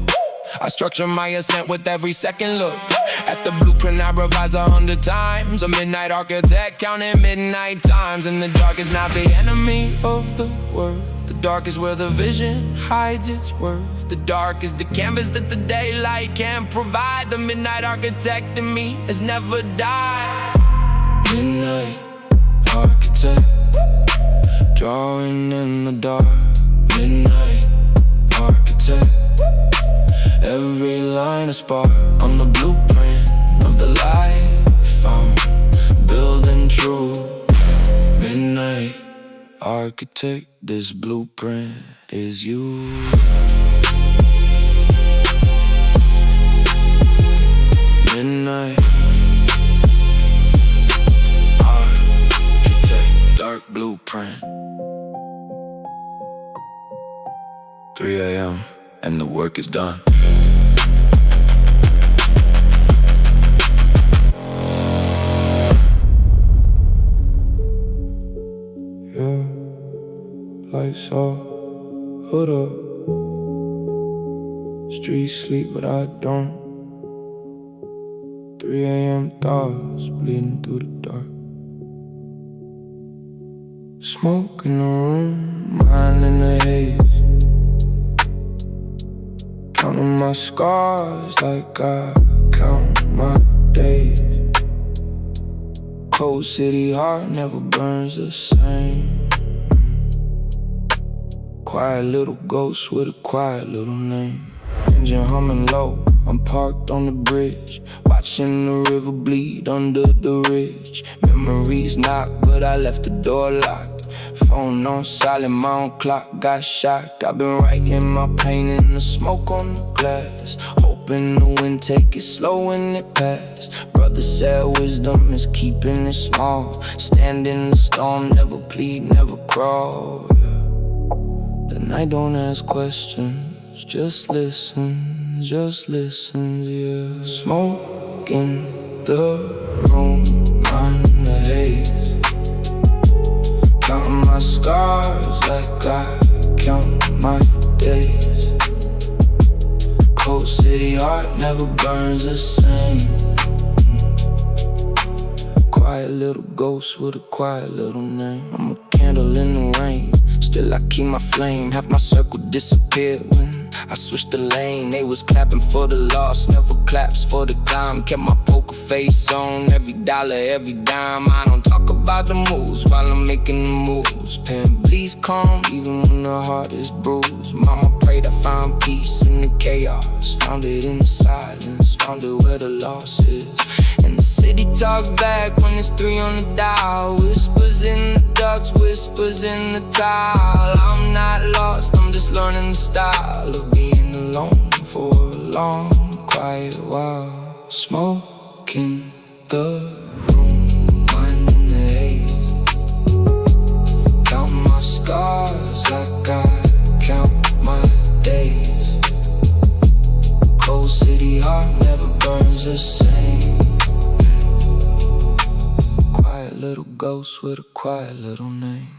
I structure my ascent with every second look. At the blueprint I revise 100 times. A midnight architect counting midnight times. And the dark is not the enemy of the world. The dark is where the vision hides its worth. The dark is the canvas that the daylight can provide. The midnight architect in me has never died. Midnight architect, drawing in the dark. Midnight architect, every line a spark on the blueprint of the life I'm building true. Midnight architect, this blueprint is you. Midnight architect, dark blueprint. 3 a.m. and the work is done. Yeah, lights off, hood up. Streets sleep but I don't. 3 a.m. thoughts bleeding through the dark. Smoke in the room, mind in the haze. Counting my scars like I count my days. Cold city heart never burns the same. Quiet little ghost with a quiet little name. Engine humming low, I'm parked on the bridge, watching the river bleed under the ridge. Memories knock, but I left the door locked. Phone on silent, my own clock got shocked. I've been writing my pain in the smoke on the glass, hoping the wind take it slow when it pass. Brother said wisdom is keeping it small. Stand in the storm, never plead, never crawl. The night don't ask questions, just listen, yeah. Smoke in the room, on the haze, counting my scars like I count my days. Cold city heart never burns the same. Quiet little ghost with a quiet little name. I'm a candle in the rain, still I keep my flame. Half my circle disappeared when I switched the lane. They was clapping for the loss, never claps for the dime. Kept my poker face on, every dollar, every dime. I don't talk about the moves while I'm making the moves. Pen bleeds calm even when the heart is bruised. Mama prayed I find peace in the chaos, found it in the silence, found it where the loss is. And the city talks back when it's 3 on the dial. Whispers in the ducks, whispers in the tile. I'm not lost, I'm just learning the style of being alone for a long, quiet while. Smoke in the room, minding the haze, counting my scars like I count my days. Cold city heart never burns the same. Quiet little ghost with a quiet little name.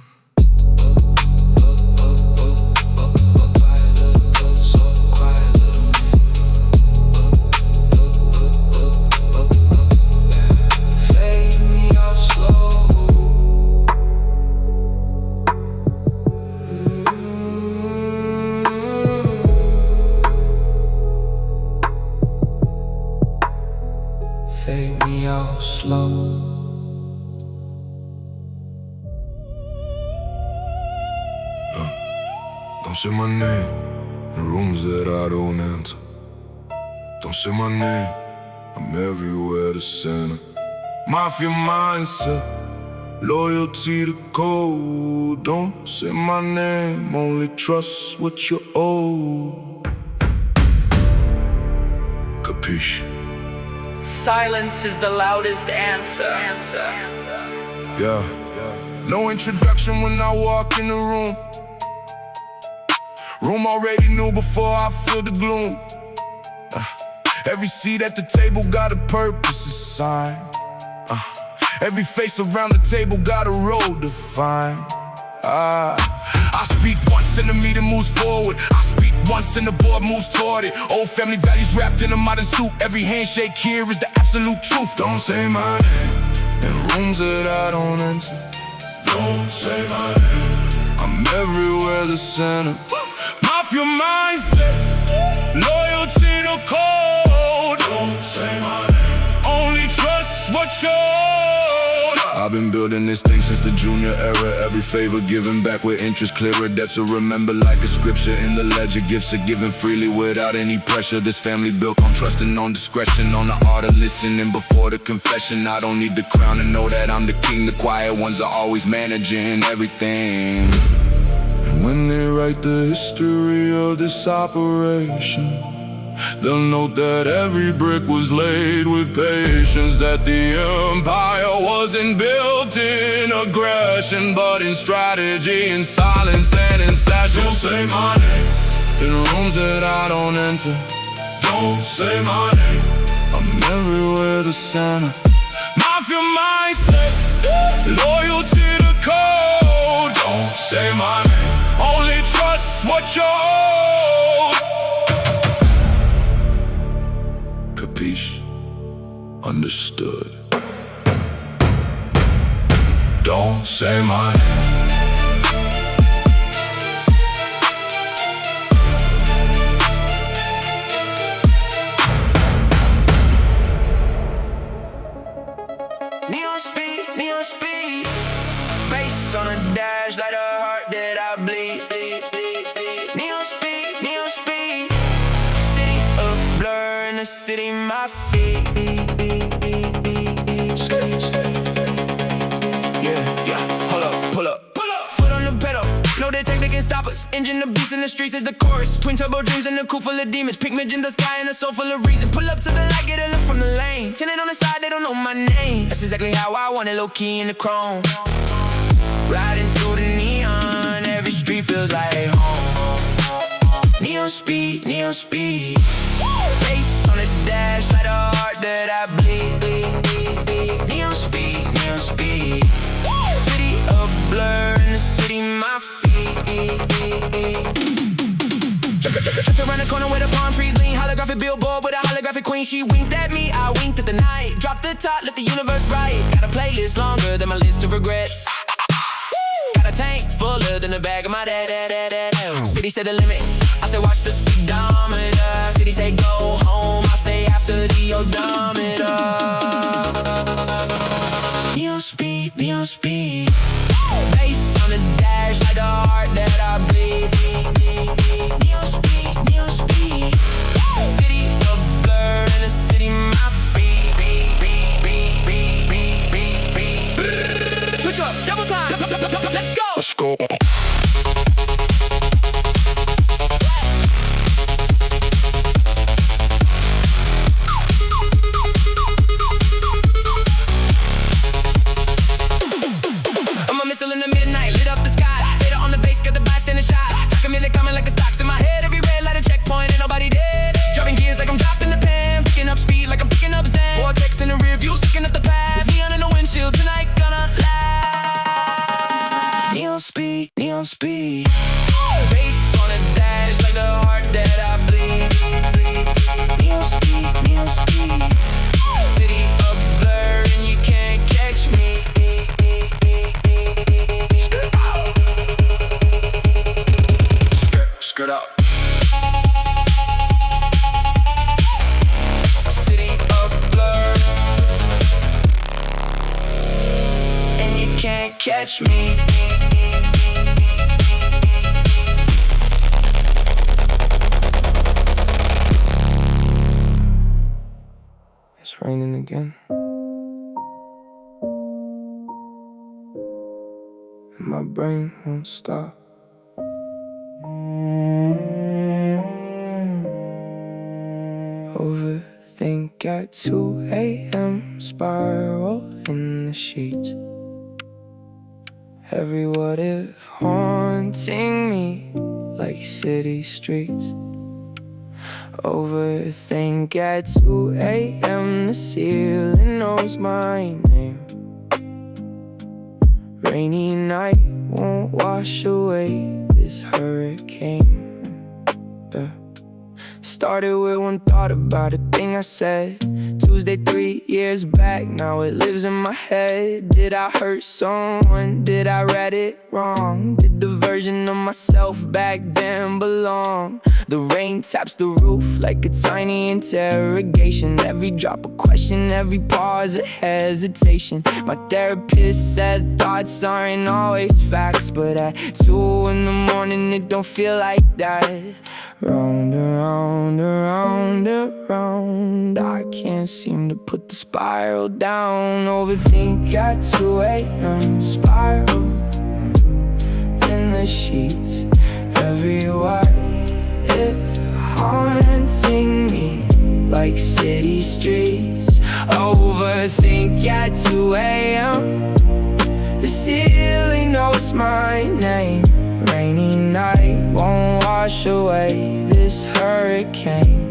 Fade me out slow. Don't say my name in rooms that I don't enter. Don't say my name, I'm everywhere the center. Mafia mindset, loyalty to code. Don't say my name, only trust what you owe. Capiche? Silence is the loudest answer. Yeah. No introduction when I walk in the room. Room already knew before I feel the gloom. Every seat at the table got a purpose, a sign. Every face around the table got a role defined. I speak once and the meeting moves forward. I speak once and the board moves toward it. Old family values wrapped in a modern suit. Every handshake here is the absolute truth. Don't say my name in rooms that I don't enter. Don't say my name, I'm everywhere the center. Mafia mindset, loyalty to code. Don't say my name, only trust what you own. I've been building this thing since the junior era. Every favor given back with interest, clearer debts to remember like a scripture in the ledger. Gifts are given freely without any pressure. This family built on trusting, on discretion, on the art of listening before the confession. I don't need the crown to know that I'm the king. The quiet ones are always managing everything. And when they write the history of this operation, they'll note that every brick was laid with patience, that the empire wasn't built in aggression, but in strategy, in silence, and in session. Don't say my name in rooms that I don't enter. Don't say my name, I'm everywhere the center. Mafia mindset, Loyalty to code. don't say my name, Only trust what you owe. Capiche? Understood. don't say my name. Neon speed, bass on a dash like a heart that I bleed. the city, my feet. Yeah, hold up, pull up. Foot on the pedal, no detector can stop us. Engine the beast in the streets is the chorus. Twin turbo dreams in the coupe full of demons. Pigment in the sky and a soul full of reason. Pull up to the light, get a look from the lane. Tenant on the side, they don't know my name. That's exactly how I want it, low key in the chrome. Riding through the neon, every street feels like home. Neon speed, neon speed. Bass on the dash, like a heart that I bleed. Neon speed, neon speed. City a blur, in the city my feet. Tripped around the corner where the palm trees lean. Holographic billboard with a holographic queen. She winked at me, I winked at the night. Dropped the top, let the universe write. Got a playlist longer than my list of regrets. Got a tank fuller than the bag of my dad. City said the limit, I said watch the speedometer. City say go home, I say after the odometer. Neon speed, neon speed. Bass on the dash like the heart that I bleed. Neon speed, neon speed. City a blur in the city my feet. Switch up, double time, let's go. Let's go. I'm a missile in the midnight, lit up the sky. Fader on the base, got the bystander shot. Talk a minute, coming like the stocks in my head. Every red light a checkpoint, ain't nobody dead. Dropping gears like I'm dropping the pen. Picking up speed like I'm picking up Zen. Vortex in the rear view, sticking up the past. Neon in the windshield, tonight gonna last. Neon speed, neon speed. Bass on the dash like the heart that I bleed. Neon speed, neon speed. City a blur and you can't catch me. Skirt out. City a blur and you can't catch me. It's raining again. And my brain won't stop. Overthink at 2 a.m. Spiral in the sheets. Every what if haunting me like city streets. Overthink at 2 a.m. The ceiling knows my name. Rainy night won't wash away this hurricane. Started with one thought about a thing I said Tuesday 3 years back, now it lives in my head. Did I hurt someone? Did I read it wrong? Did the version of myself back then belong? The rain taps the roof like a tiny interrogation. Every drop a question, every pause a hesitation. My therapist said thoughts aren't always facts, but at 2 in the morning it don't feel like that. Round, around, around, around, I can't seem to put the spiral down. Overthink at 2 a.m. Spiral in the sheets. Every what if haunting me like city streets. Overthink at 2 a.m. The ceiling knows my name. Rainy night won't wash away this hurricane.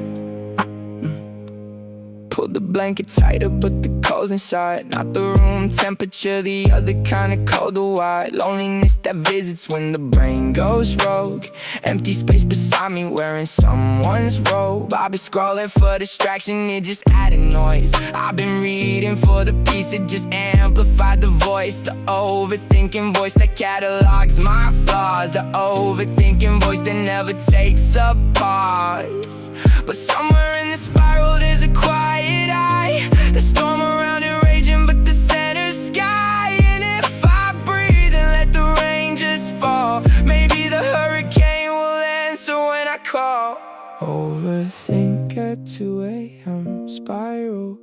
Pulled the blanket tighter, but the cold's inside. Not the room temperature, the other kind of cold or white. Loneliness that visits when the brain goes rogue. Empty space beside me wearing someone's robe. I've been scrolling for distraction, it just added noise. I've been reading for the peace, it just amplified the voice. The overthinking voice that catalogs my flaws. The overthinking voice that never takes a pause. But somewhere in the spiral there's a quiet eye. The storm around it raging, but the center sky. And if I breathe and let the rain just fall, maybe the hurricane will answer when I call. Overthink at 2 a.m. Spiral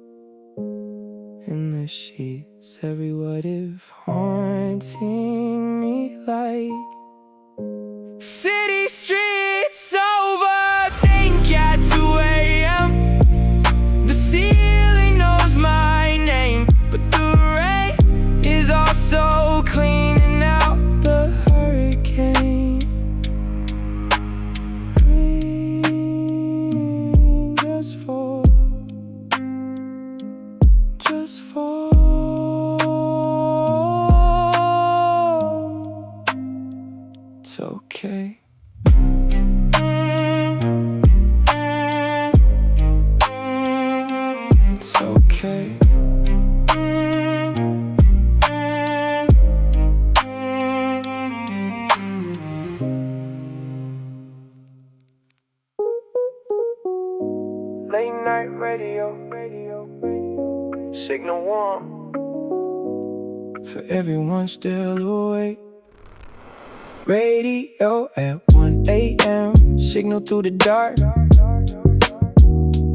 in the sheets, every what if haunting me like city streets. Overthink at 2 a.m. The ceiling knows my name, but the rain is also cleaning out the hurricane. Rain just fall. It's okay. It's okay. Late night radio, signal one for everyone still awake. Radio at 1 a.m. Signal through the dark.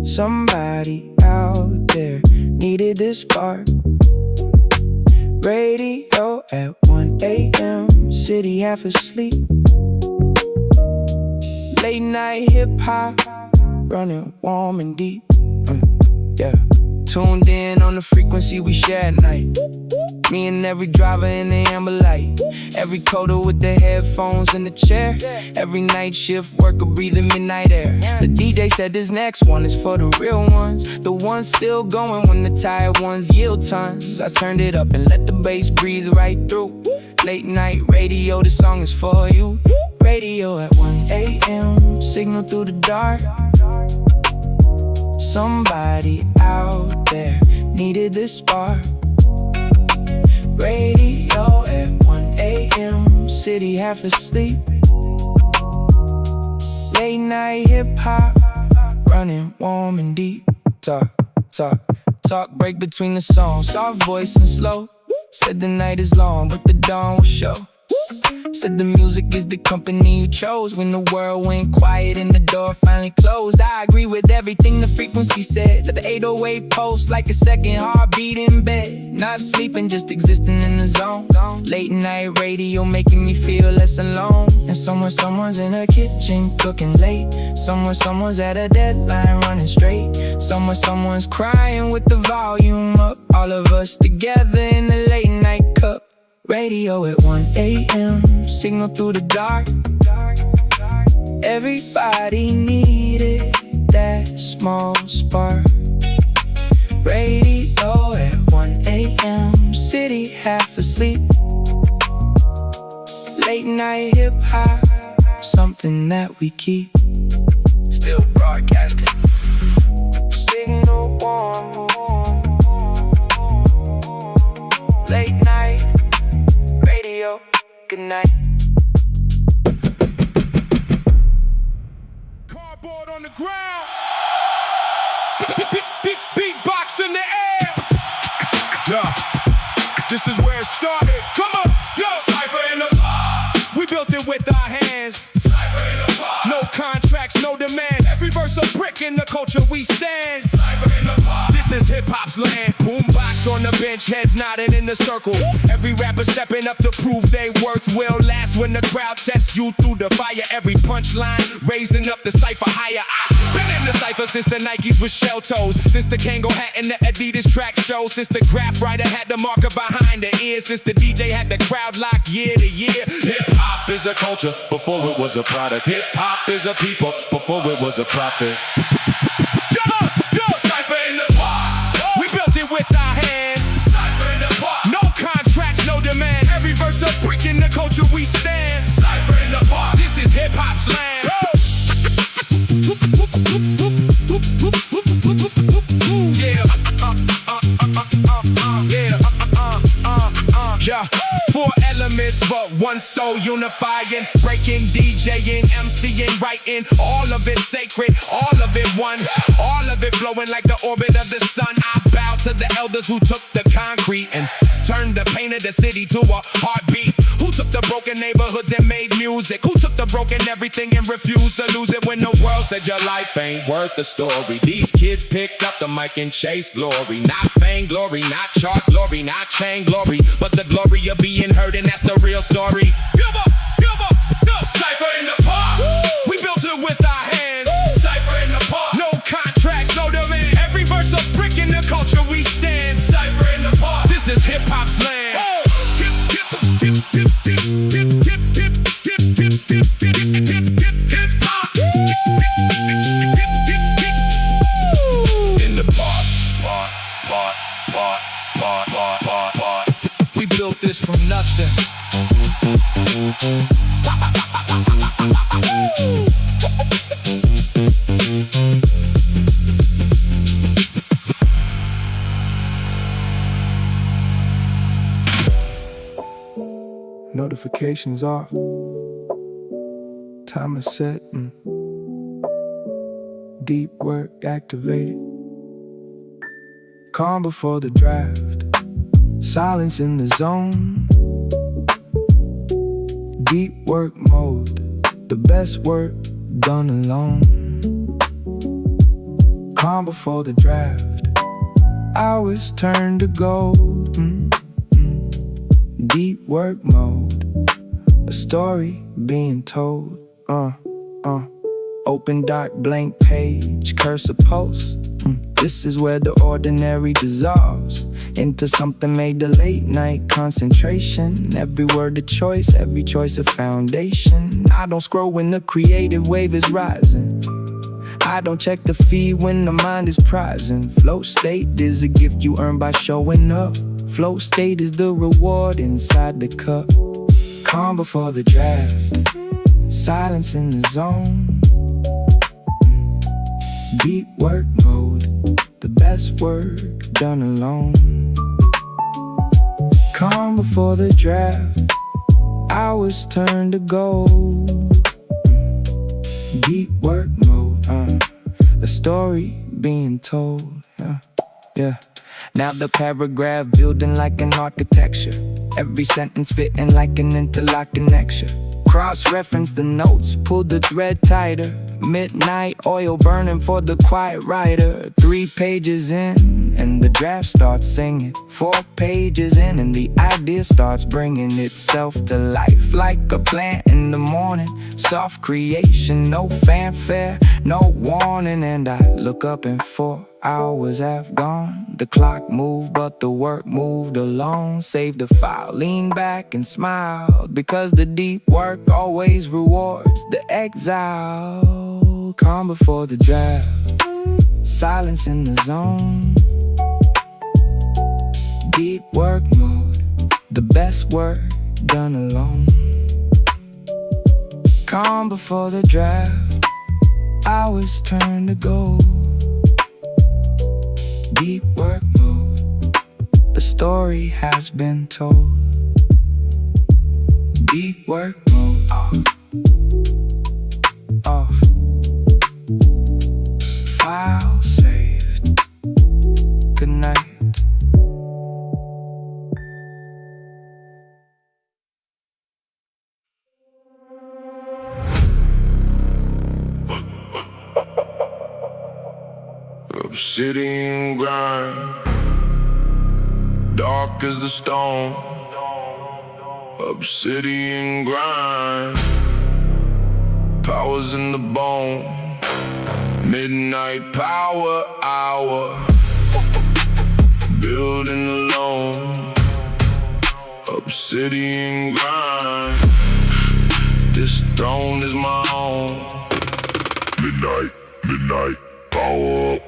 Somebody out there needed this spark. Radio at 1 a.m. City half asleep. Late night hip hop, running warm and deep. Yeah. Tuned in on the frequency we share at night. Me and every driver in the amber light. Every coder with the headphones in the chair. Every night shift worker breathing midnight air. The DJ said this next one is for the real ones, the ones still going when the tired ones yield tons. I turned it up and let the bass breathe right through. Late night radio, the song is for you. Radio at 1 a.m. Signal through the dark. Somebody out there needed this spark. Radio at 1 a.m. City half asleep. Late night hip hop, running warm and deep. Talk break between the songs. Soft voice and slow. Said the night is long, but the dawn will show. Said the music is the company you chose. When the world went quiet and the door finally closed, I agree with everything the frequency said. That the 808 pulse like a second heartbeat in bed. Not sleeping, just existing in the zone. Late night radio making me feel less alone. And somewhere someone's in a kitchen cooking late. Somewhere someone's at a deadline running straight. Somewhere someone's crying with the volume up. All of us together in the late night cup. Radio at 1 a.m. Signal through the dark. Everybody needed that small spark. Radio at 1 a.m. City half asleep. Late night hip hop, something that we keep. Still broadcasting. Signal one. Late night radio, good night. Cardboard on the ground. Beatbox in the air. Yeah. This is where it started. Come on, yo. Cipher in the bar. We built it with our hands. Cipher in the bar. No contracts, no demands. Every verse a brick in the culture we stand. Cipher in the bar. This is hip hop's land. Boombox on the bench, heads nodding in the circle. Every rapper stepping up to prove they worth will last when the crowd tests you through the fire. Every punchline raising up the cipher higher. I've been in the cipher since the Nikes with shell toes, since the Kango hat and the Adidas track show, since the graph writer had the marker behind the ears, since the DJ had the crowd locked year to year. Hip hop is a culture before it was a product. Hip hop is a people before it was a profit. Cipher in the bar. We built it with our hands. Cipher in the bar. No contracts, no demand. Every verse a brick in the culture we stand. Cipher in the bar. This is hip hop's land. Yeah. 4 elements, but one soul unifying. Breaking, DJing, MCing, writing. All of it sacred, all of it one. All of it flowing like the orbit of the sun. I bow to the elders who took the concrete and turned the pain of the city to a heartbeat. Who took the broken neighborhoods and made music? Who took the broken everything and refused to lose it when the world world said your life ain't worth the story. These kids picked up the mic and chased glory. Not fame glory, not chart glory, not chain glory, but the glory of being heard, and that's the real story. Cipher in the park. We built it with our hands. Cipher in the park. No contracts, no demand. Every verse a brick in the culture we stand. Cipher in the park. This is hip hop's land. In the park. We built this from nothing. Notifications off. Timer set. Deep work activated. Calm before the draft. Silence in the zone. Deep work mode. The best work done alone. Calm before the draft. Hours turn to gold. Deep work mode. A story being told. Open dark blank page. Cursor post. This is where the ordinary dissolves into something made of late night concentration. Every word a choice, every choice a foundation. I don't scroll when the creative wave is rising. I don't check the feed when the mind is prizing. Flow state is a gift you earn by showing up. Flow state is the reward inside the cup. Calm before the draft. Silence in the zone. Deep work mode. The best work done alone. Calm before the draft. Hours turn to gold. Deep work mode. A story being told. Yeah. Now the paragraph building like an architecture. Every sentence fitting like an interlocking connection. Cross-reference the notes, pull the thread tighter. Midnight oil burning for the quiet writer. 3 pages in, and the draft starts singing. 4 pages in, and the idea starts bringing itself to life. Like a plant in the morning, soft creation, no fanfare, no warning. And I look up and 4 hours have gone. The clock moved, but the work moved along. Save the file, lean back and smiled, because the deep work always rewards the exile. Calm before the draft. Silence in the zone. Deep work mode. The best work done alone. Calm before the draft. Hours turn to gold. Deep work mode. The story has been told. Deep work mode. Off. File saved. Good night. Obsidian Grind. Dark as the stone. Obsidian Grind. Powers in the bone. Midnight power hour. Building alone. Obsidian Grind. This throne is my own. Midnight power up.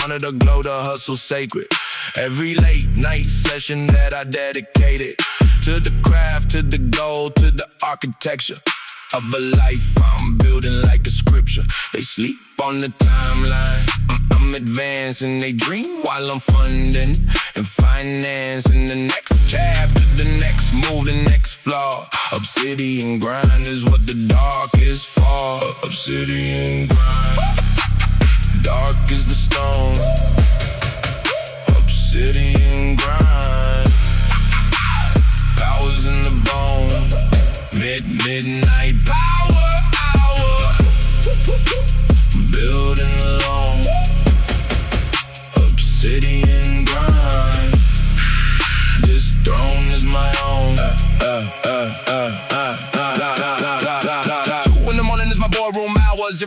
Monitor glow, the hustle sacred. Every late night session that I dedicated to the craft, to the goal, to the architecture of a life I'm building like a scripture. They sleep on the timeline, I'm advancing. They dream while I'm funding and financing the next chapter, the next move, the next flaw. Obsidian grind is what the dark is for. Obsidian grind.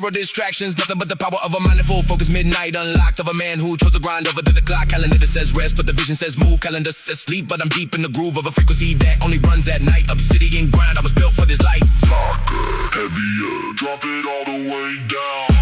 zero distractions, nothing but the power of a mindful focus. Midnight unlocked of a man who chose to grind over the clock. Calendar that says rest, but the vision says move. Calendar says sleep, but I'm deep in the groove of a frequency that only runs at night. Obsidian Grind, I was built for this light. Darker, heavier, drop it all the way down.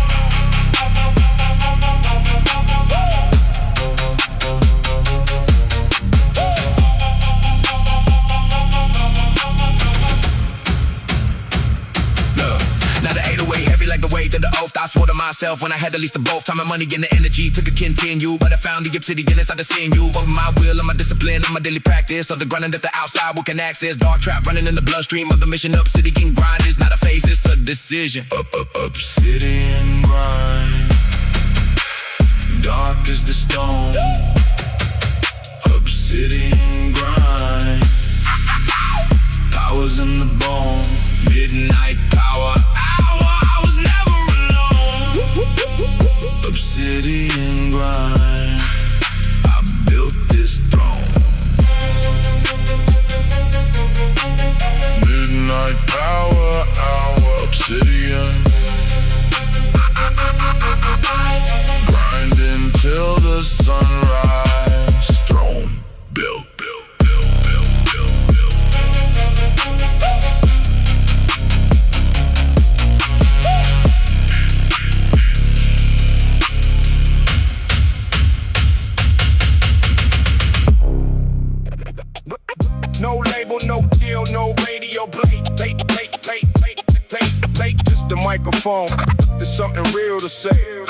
Now the 808 heavy like the weight of the oath. I swore to myself when I had the least of both. Time and money and the energy took a continue, but I found the obsidian inside the seeing you. Over my will and my discipline and my daily practice of the grinding that the outside world can access. Dark trap running in the bloodstream of the mission. Obsidian grind is not a phase, it's a decision. Obsidian grind, dark as the stone. Obsidian grind, powers in the bone. Midnight power hour, I was never alone. Obsidian grind, I built this throne. Midnight power hour, obsidian. Grinding till the sunrise. Throne built. No label, no deal, no radio play. Just the microphone, there's something real to say.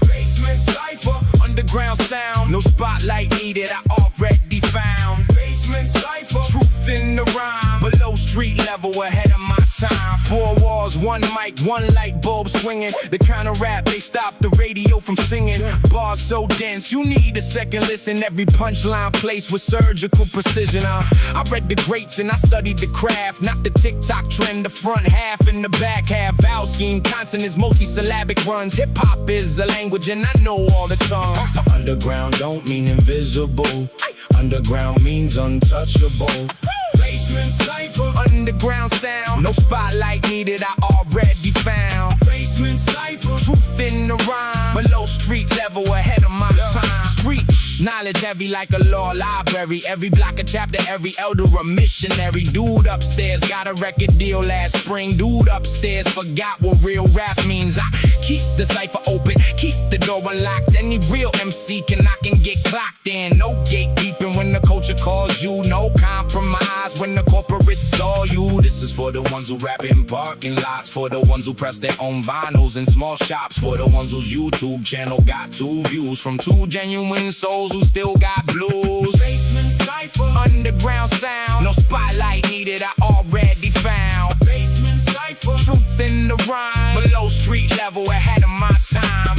Basement Cipher, underground sound. No spotlight needed, I already found. Basement Cipher, truth in the rhyme. Below street level, ahead of my time. 4 walls, 1 mic, 1 light bulb swinging. The kind of rap they stop the radio from singing. Bars so dense, you need a second listen. Every punchline placed with surgical precision. I read the greats and I studied the craft. Not the TikTok trend, the front half and the back half. Vowel scheme, consonants, multi-syllabic runs. Hip-hop is a language and I know all the tongues. Underground don't mean invisible. Underground means untouchable. Basement Cipher, underground sound. No spotlight needed, I already found. Basement Cipher, truth in the rhyme. Below street level, ahead of my time. Street knowledge heavy like a law library. Every block a chapter, every elder a missionary. Dude upstairs got a record deal last spring. Dude upstairs forgot what real rap means. I keep the cipher open, keep the door unlocked. Any real MC can knock and get clocked in. No gatekeeping when the culture calls you. No compromise when the corporates stall you. This is for the ones who rap in parking lots. For the ones who press their own vinyls in small shops. For the ones whose YouTube channel got 2 views. From 2 genuine souls who still got blues. Basement Cipher, underground sound. No spotlight needed, I already found. Basement Cipher, truth in the rhyme. Below street level, ahead of my time.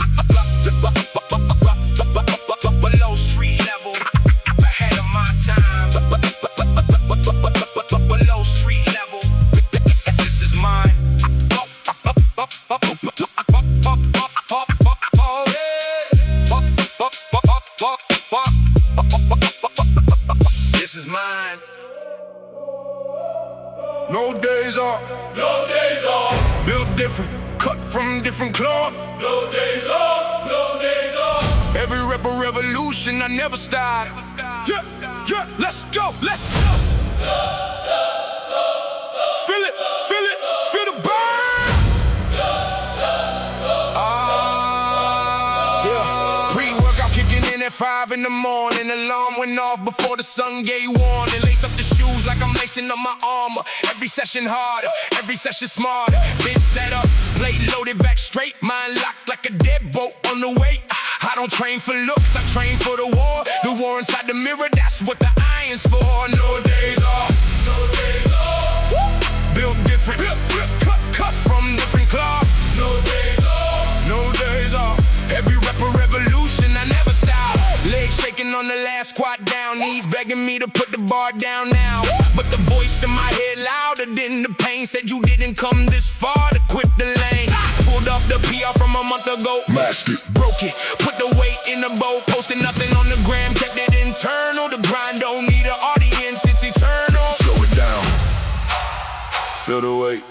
Below street level, ahead of my time. Below street level, this is mine. This is mine. No days off, No days off, built different, cut from different cloth. no days off, no days off. Every rep a revolution, I never stop. Yeah, let's go. Feel it, feel the burn. Yeah, pre-workout kicking in at 5 in the morning. Alarm went off before the sun gave warning. Lace up the shoes like I'm lacing up my armor. Every session harder, every session smarter. Bench set up, plate loaded back straight. Mind locked like a deadbolt on the way. I don't train for looks, I train for the war. The war inside the mirror, that's what the iron's for. No days off, No days off, built different, cut from different cloth. no days off. No days off, every rep a revolution, I never stop. Legs shaking on the last squat down, knees begging me to put the bar down now. But the voice in my head louder than the pain said you didn't come this far to quit the lane. Pulled up the PR from a month ago, Master. broke it, put the weight in the boat, posted nothing on the gram, kept it internal. The grind don't need an audience, it's eternal. Slow it down. Feel the weight,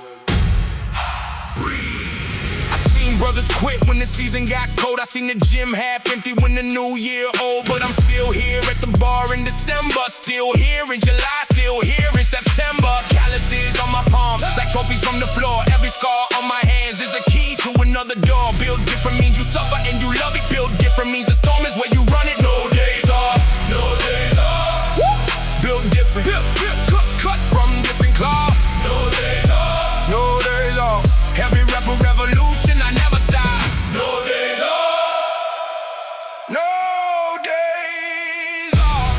brothers quit when the season got cold. I seen the gym half empty when the new year old. But I'm still here at the bar in December. Still here in July, still here in September. Calluses on my palm, like trophies from the floor. Every scar on my hands is a key to another door. Build different means you suffer and you love it. Build different means the storm is where you run it. No days off, no days off. Build different, cut from different cloth. No days off, no days off. Every rebel revolution, I never stop. No days off, no days off.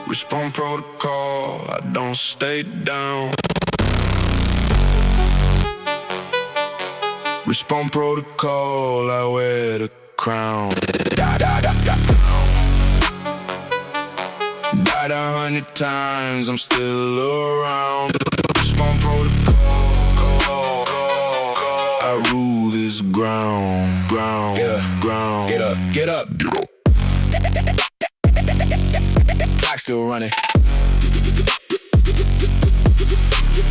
Respond protocol, I don't stay down. Respond protocol, I wear the crown. Died 100 times, I'm still around. Respond protocol, I rule this ground. Ground. Get up, get up. Clock still running.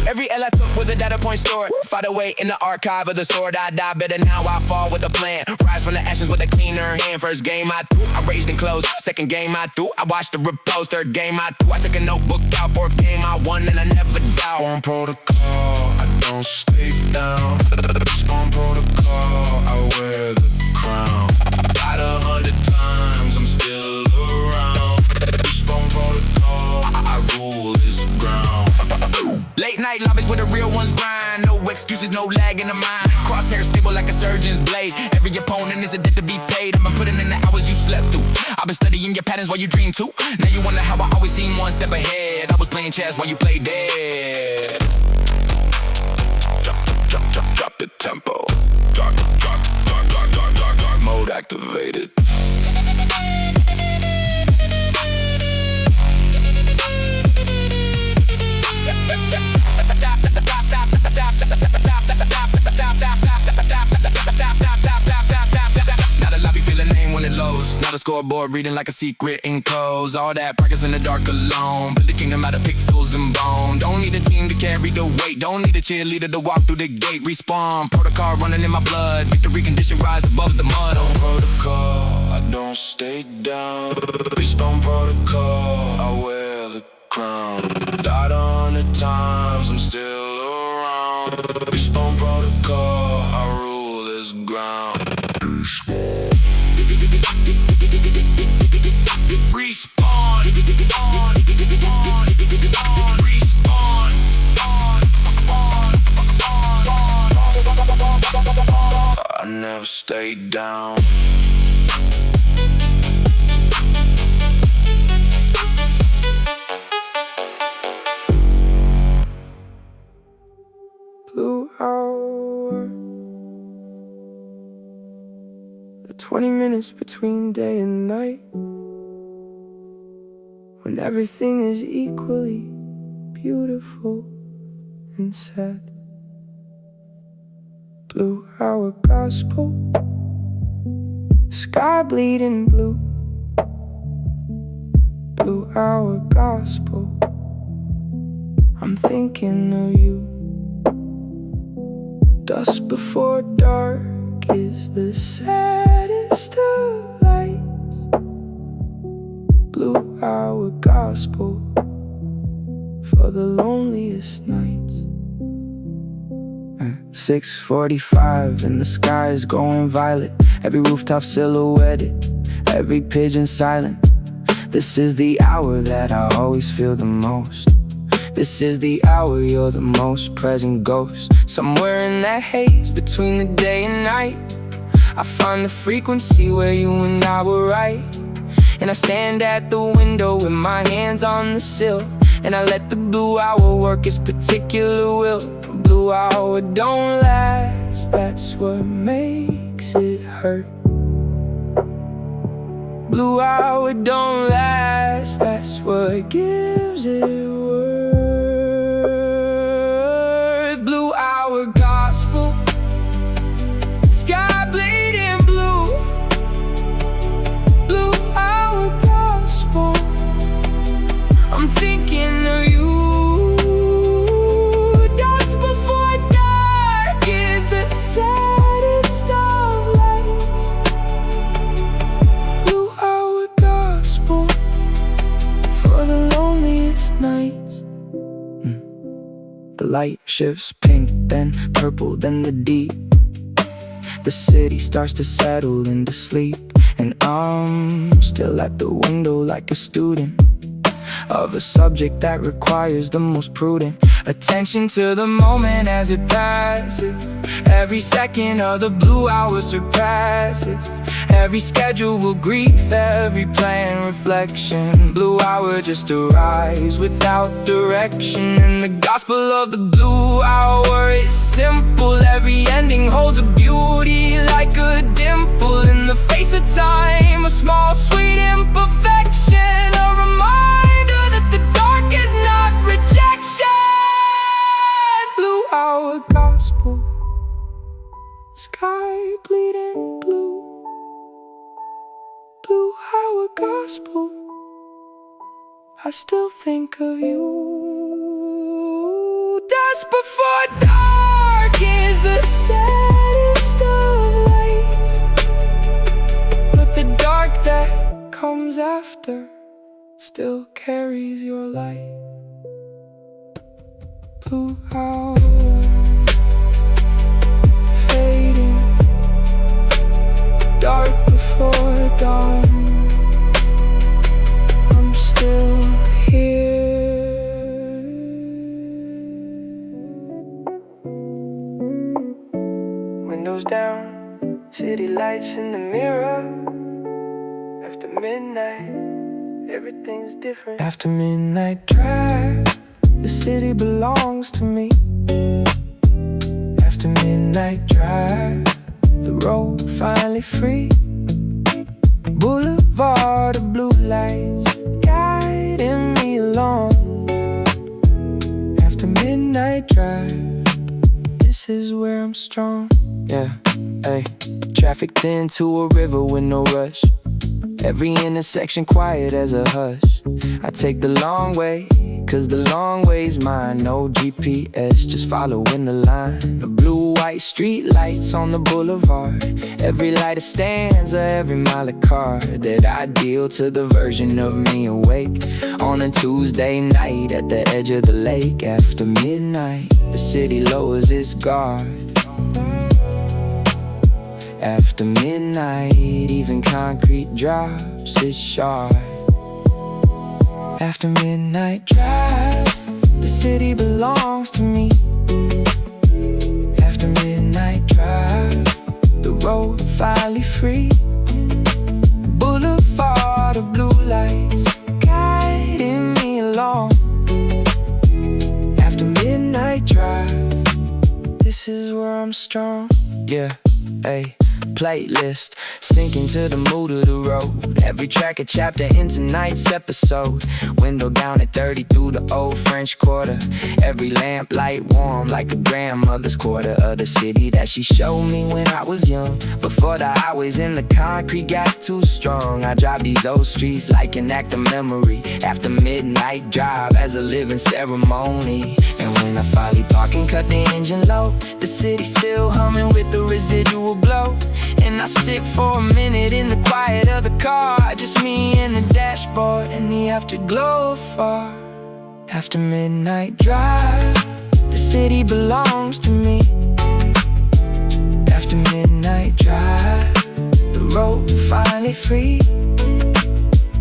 Every L I took was a data point stored. Fought away in the archive of the sword. I die better now, I fall with a plan. Rise from the ashes with a cleaner hand. First game I threw, I raised and closed. Second game I threw, I watched the repose. Third game I threw, I took a notebook out. Fourth game I won and I never doubt. Respond protocol, I don't stay down. Respond protocol, I wear the crown. Died 100 times, I'm still around. Respond protocol, I rule this ground. Late night lobbies where the real ones grind. No excuses, no lag in the mind. Crosshair stable like a surgeon's blade. Every opponent is a debt to be paid. I've been putting in the hours you slept through. I've been studying your patterns while you dream too. Now you wonder how I always seem one step ahead. I was playing chess while you played dead. Drop the tempo. Dark mode activated. Now the lobby feel a name when it loads. Now the scoreboard reading like a secret in codes. All that practice in the dark alone. Build the kingdom out of pixels and bone. Don't need a team to carry the weight. Don't need a cheerleader to walk through the gate. Respawn, protocol running in my blood. Victory condition rise above the mud. Respawn protocol, I don't stay down. Respawn protocol, I wear the crown. Died 100 times, I'm still around. Respawn protocol, I rule this ground. Respawn. Respawn. Respawn. I never stay down. Blue hour, the 20 minutes between day and night, when everything is equally beautiful and sad. Blue hour gospel, sky bleeding blue. Blue hour gospel, I'm thinking of you. Dusk before dark is the saddest of lights. Blue hour gospel for the loneliest nights. At 6:45 and the sky is going violet. Every rooftop silhouetted, every pigeon silent. This is the hour that I always feel the most. This is the hour you're the most present ghost. Somewhere in that haze between the day and night, I find the frequency where you and I were right. And I stand at the window with my hands on the sill, and I let the blue hour work its particular will. A blue hour don't last, that's what makes it hurt. Blue hour don't last, that's what gives it worth. Blue hour gospel, sky light shifts pink, then purple, then the deep. The city starts to settle into sleep, and I'm still at the window like a student of a subject that requires the most prudent attention to the moment as it passes. Every second of the blue hour surpasses every schedule, grief, every plan, reflection. Blue hour just arrives without direction, and the gospel of the blue hour is simple. Every ending holds a beauty like a dimple in the face of time, a small sweet imperfection, a reminder that the dark is not rejection. Blue hour gospel, sky bleeding blue. Blue hour gospel, I still think of you. Dusk before dark is the saddest of lights, but the dark that comes after still carries your light. Blue hour fading, dark before dawn, I'm still here. Windows down, city lights in the mirror. After midnight, everything's different. After midnight drive, the city belongs to me. After midnight drive, the road finally free. Boulevard of blue lights guiding me along. After midnight drive, this is where I'm strong. Yeah, hey. Traffic thin to a river with no rush. Every intersection quiet as a hush. I take the long way, cause the long way's mine. No GPS, just following the line. The blue-white street lights on the boulevard. Every light a stanza, every mile a card. That ideal to the version of me awake on a Tuesday night at the edge of the lake. After midnight, the city lowers its guard. After midnight, even concrete drops its shard. After midnight drive, the city belongs to me. After midnight drive, the road finally free. Boulevard of blue lights guiding me along. After midnight drive, this is where I'm strong. Yeah, hey. Playlist, sinking to the mood of the road. Every track a chapter in tonight's episode. Window down at 30 through the old French Quarter. Every lamp light warm like a grandmother's quarter of the city that she showed me when I was young. Before the highways and the concrete got too strong, I drive these old streets like an act of memory. After midnight drive as a living ceremony. And when I finally park and cut the engine low, the city's still humming with the residual blow. And I sit for a minute in the quiet of the car, just me and the dashboard and the afterglow of far. After midnight drive, the city belongs to me. After midnight drive, the road finally free.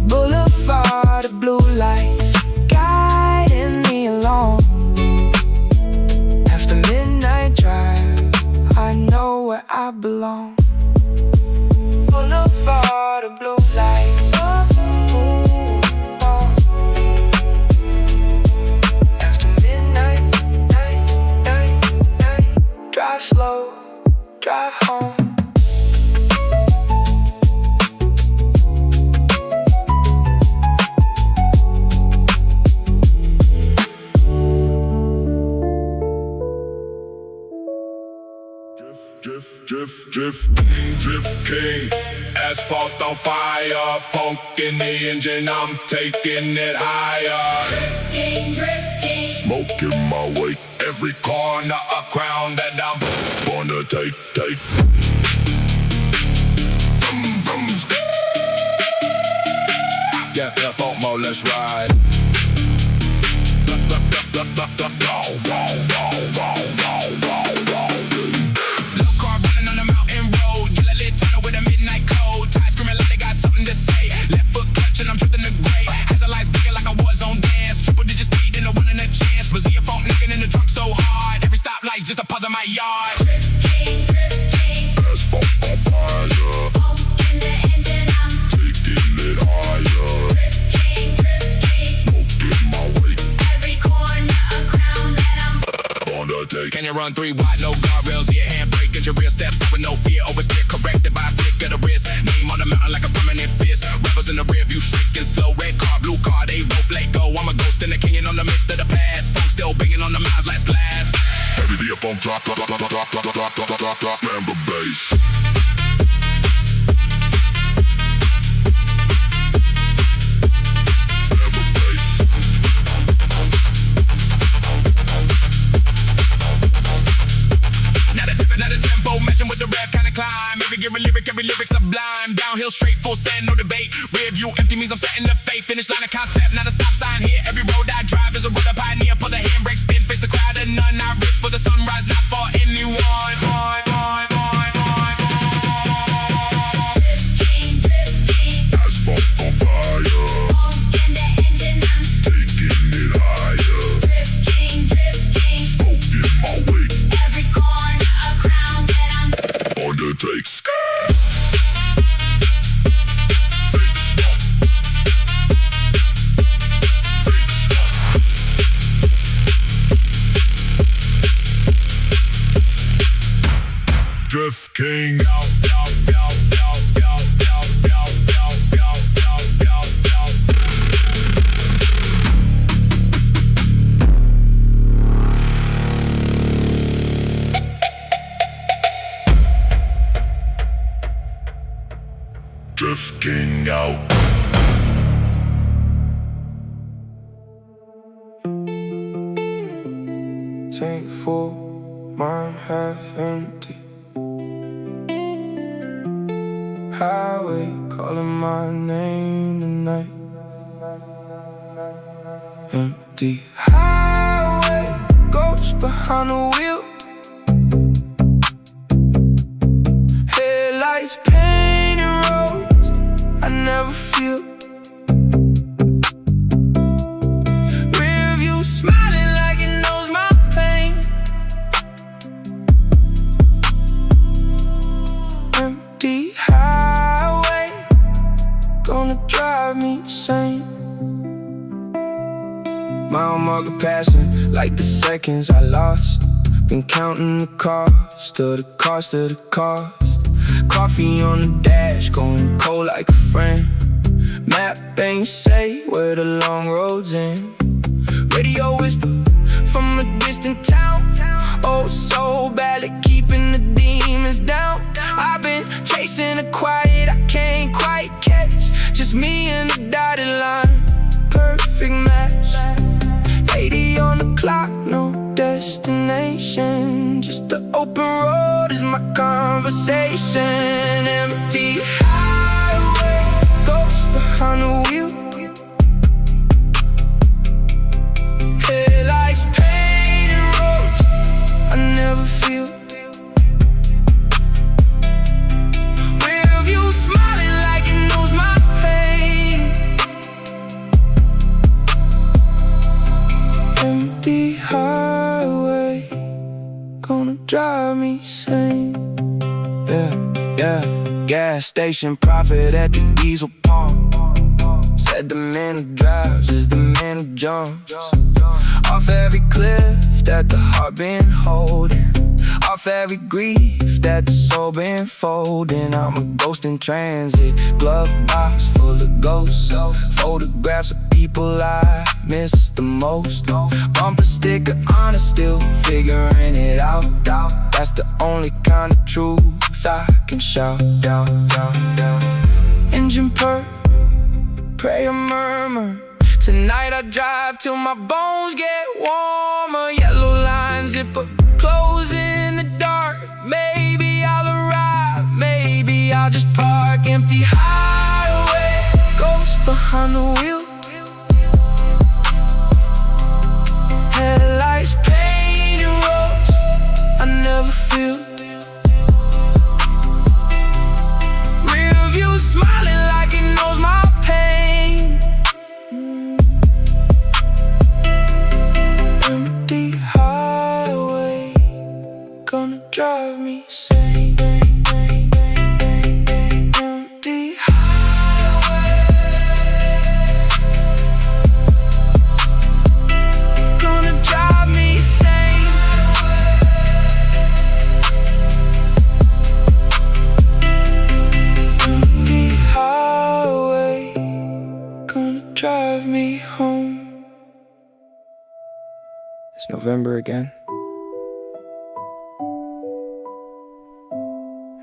Boulevard of blue lights guiding me along. After midnight drive, I know where I belong. Boulevard of blue lights. After midnight, night. Drive slow, drive home. Drift king, asphalt on fire, funk in the engine, I'm taking it higher. Drifting, smoking my way, every corner a crown that I'm gonna take. Vroom, yeah, funk mode, let's ride. Little car running on the mountain road, yellow lit tunnel with a midnight code. Tires screaming like they got something to say. Left foot clutch and I'm drifting the gray. As I lights blinking like a war zone dance. Triple digit speed and a one in a chance. Mafia Phonk knocking in the trunk so hard. Every stoplight's just a pause in my yard. Drift king, As Phonk on fire, Phonk in the engine, I'm taking it higher. drift king, Smoke in my way, every corner a crown that I'm on the take. Can you run 3 wide, no guardrails, yeah, handbrake, get your real steps with no fear, oversteer, corrected by a flick of the wrist. Name on the mountain like a permanent fist. Rappers in the rear view, shrieking slow. Red car, blue car, they both let go. I'm a ghost in the canyon on the myth of the past. Phonk still banging on the miles, last glass. Every day a Phonk drop, slam the bass. Slam the bass. Not a tempo, matching with the rev, kinda climb. Every lyric sublime. Downhill straight, full send, no debate. Rear view empty means I'm setting the fate. Finish line of concept, not a stop sign here. Every road I drive is a road of pioneer. Pull the handbrake, spin, face the crowd and none. I risk for the sunrise, not for anyone. drift king, As Phonk on fire, Phonk in the engine, I'm taking it higher. drift king, Smoke in my way, every corner a crown that I'm on the take. Fake stop. Fake stop. Drift King. Drift King out. Tank full, mind half empty. Highway calling my name tonight. Empty highway, ghost behind the wheel. Headlights painted roads I never feel. Rear view smiling like it knows my pain. Empty highway, gonna drive me insane. Mile marker passing like the seconds I lost. Been counting the cost of the cost of the cost. Coffee on the dash, going cold like a friend. Map ain't say where the long road's end. Radio whisper from a distant town. Oh, so bad at keeping the demons down. I've been chasing a quiet I can't quite catch. Just me and the dotted line, perfect match. 80 on the clock, no destination. Just the open road is my conversation. Empty highway, ghost behind the wheel. Headlights painted roads I never feel. Rear view smiling like it knows my pain. Empty highway, gonna drive me insane. Yeah, gas station profit at the diesel pump. Said the man who drives is the man who jumps off every cliff that the heart been holding, off every grief that the soul been folding. I'm a ghost in transit, glove box full of ghosts, photographs of people I miss the most. Bumper sticker on it, still figuring it out. That's the only kind of truth I can shout. Engine purr, pray or murmur. Tonight I drive till my bones get warmer. Yellow line zipper, close in the dark. Maybe I'll arrive, maybe I'll just park. Empty highway, ghost behind the wheel. ever feel. Rear view smiling like it knows my pain. Empty highway, gonna drive me insane. Empty highway, gonna drive me insane. Empty highway, gonna drive me home. It's November again.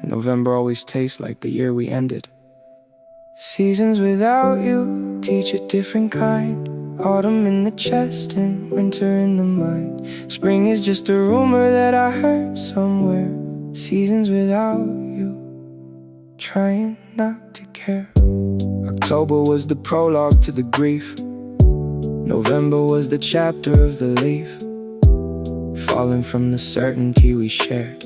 November always tastes like the year we ended. Seasons without you teach a different kind. Autumn in the chest and winter in the mind. Spring is just a rumor that I heard somewhere. Seasons without you, trying not to care. October was the prologue to the grief. November was the chapter of the leaf, falling from the certainty we shared.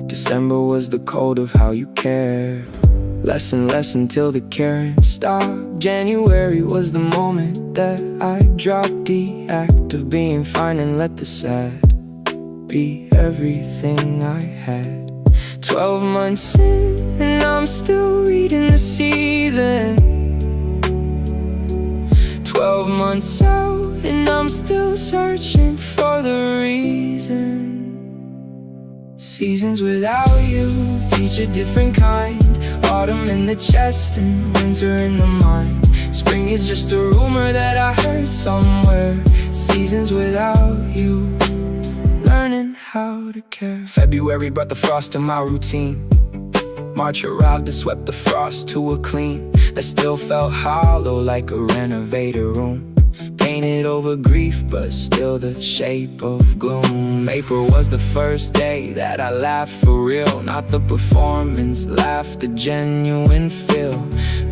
December was the code of how you care. Less and less until the caring stopped. January was the moment that I dropped the act of being fine and let the sad be everything I had. 12 months in and I'm still reading the season. 12 months out and I'm still searching for the reason. Seasons without you teach a different kind. Autumn in the chest and winter in the mind. Spring is just a rumor that I heard somewhere. Seasons without you, learning how to care. February brought the frost to my routine. March arrived and swept the frost to a clean that still felt hollow like a renovated room. Painted over grief, but still the shape of gloom. April was the first day that I laughed for real. Not the performance, laughed the genuine feel.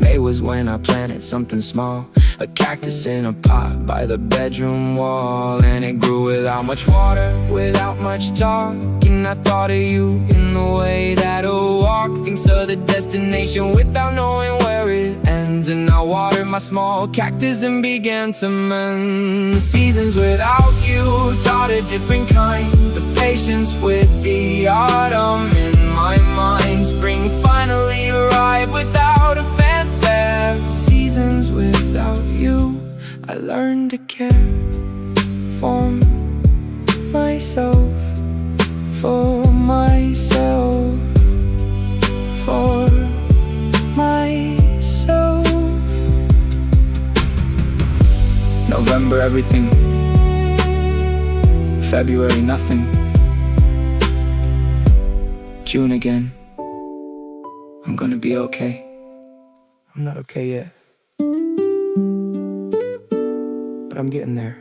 May was when I planted something small, a cactus in a pot by the bedroom wall. And it grew without much water, without much talk. And I thought of you in the way that a walk thinks of the destination without knowing where it ends. And I watered my small cactus and began to mend. Seasons without you taught a different kind of patience with the autumn in my mind. Spring finally arrived without a fanfare. Seasons without you, I learned to care for myself, for myself, for myself. November everything, February nothing, June again. I'm gonna be okay. I'm not okay yet, but I'm getting there.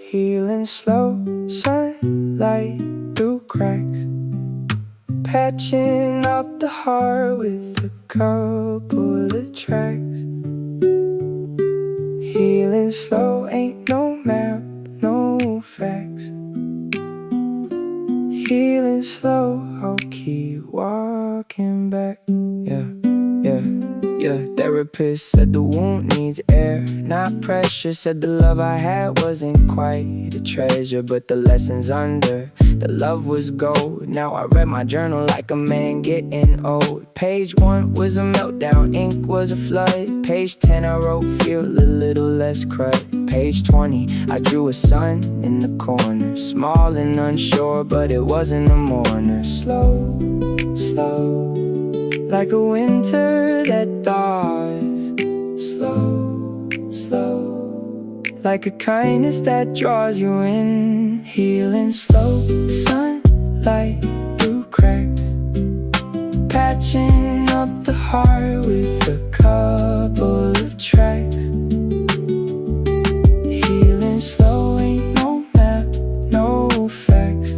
Healing slow, sunlight through cracks, patching up the heart with a couple of tracks. Healing slow, ain't no map, no facts. Healing slow, I'll keep walking back. Yeah. Therapist said the wound needs air, not pressure. Said the love I had wasn't quite a treasure, but the lessons under the love was gold. Now I read my journal like a man getting old. Page 1 was a meltdown, ink was a flood. Page 10 I wrote feel a little less crud. Page 20 I drew a sun in the corner, small and unsure, but it wasn't a mourner. Slow, slow, like a winter that thaws. Slow, slow, like a kindness that draws you in. Healing slow, sunlight through cracks, patching up the heart with a couple of tracks. Healing slow, ain't no map, no facts.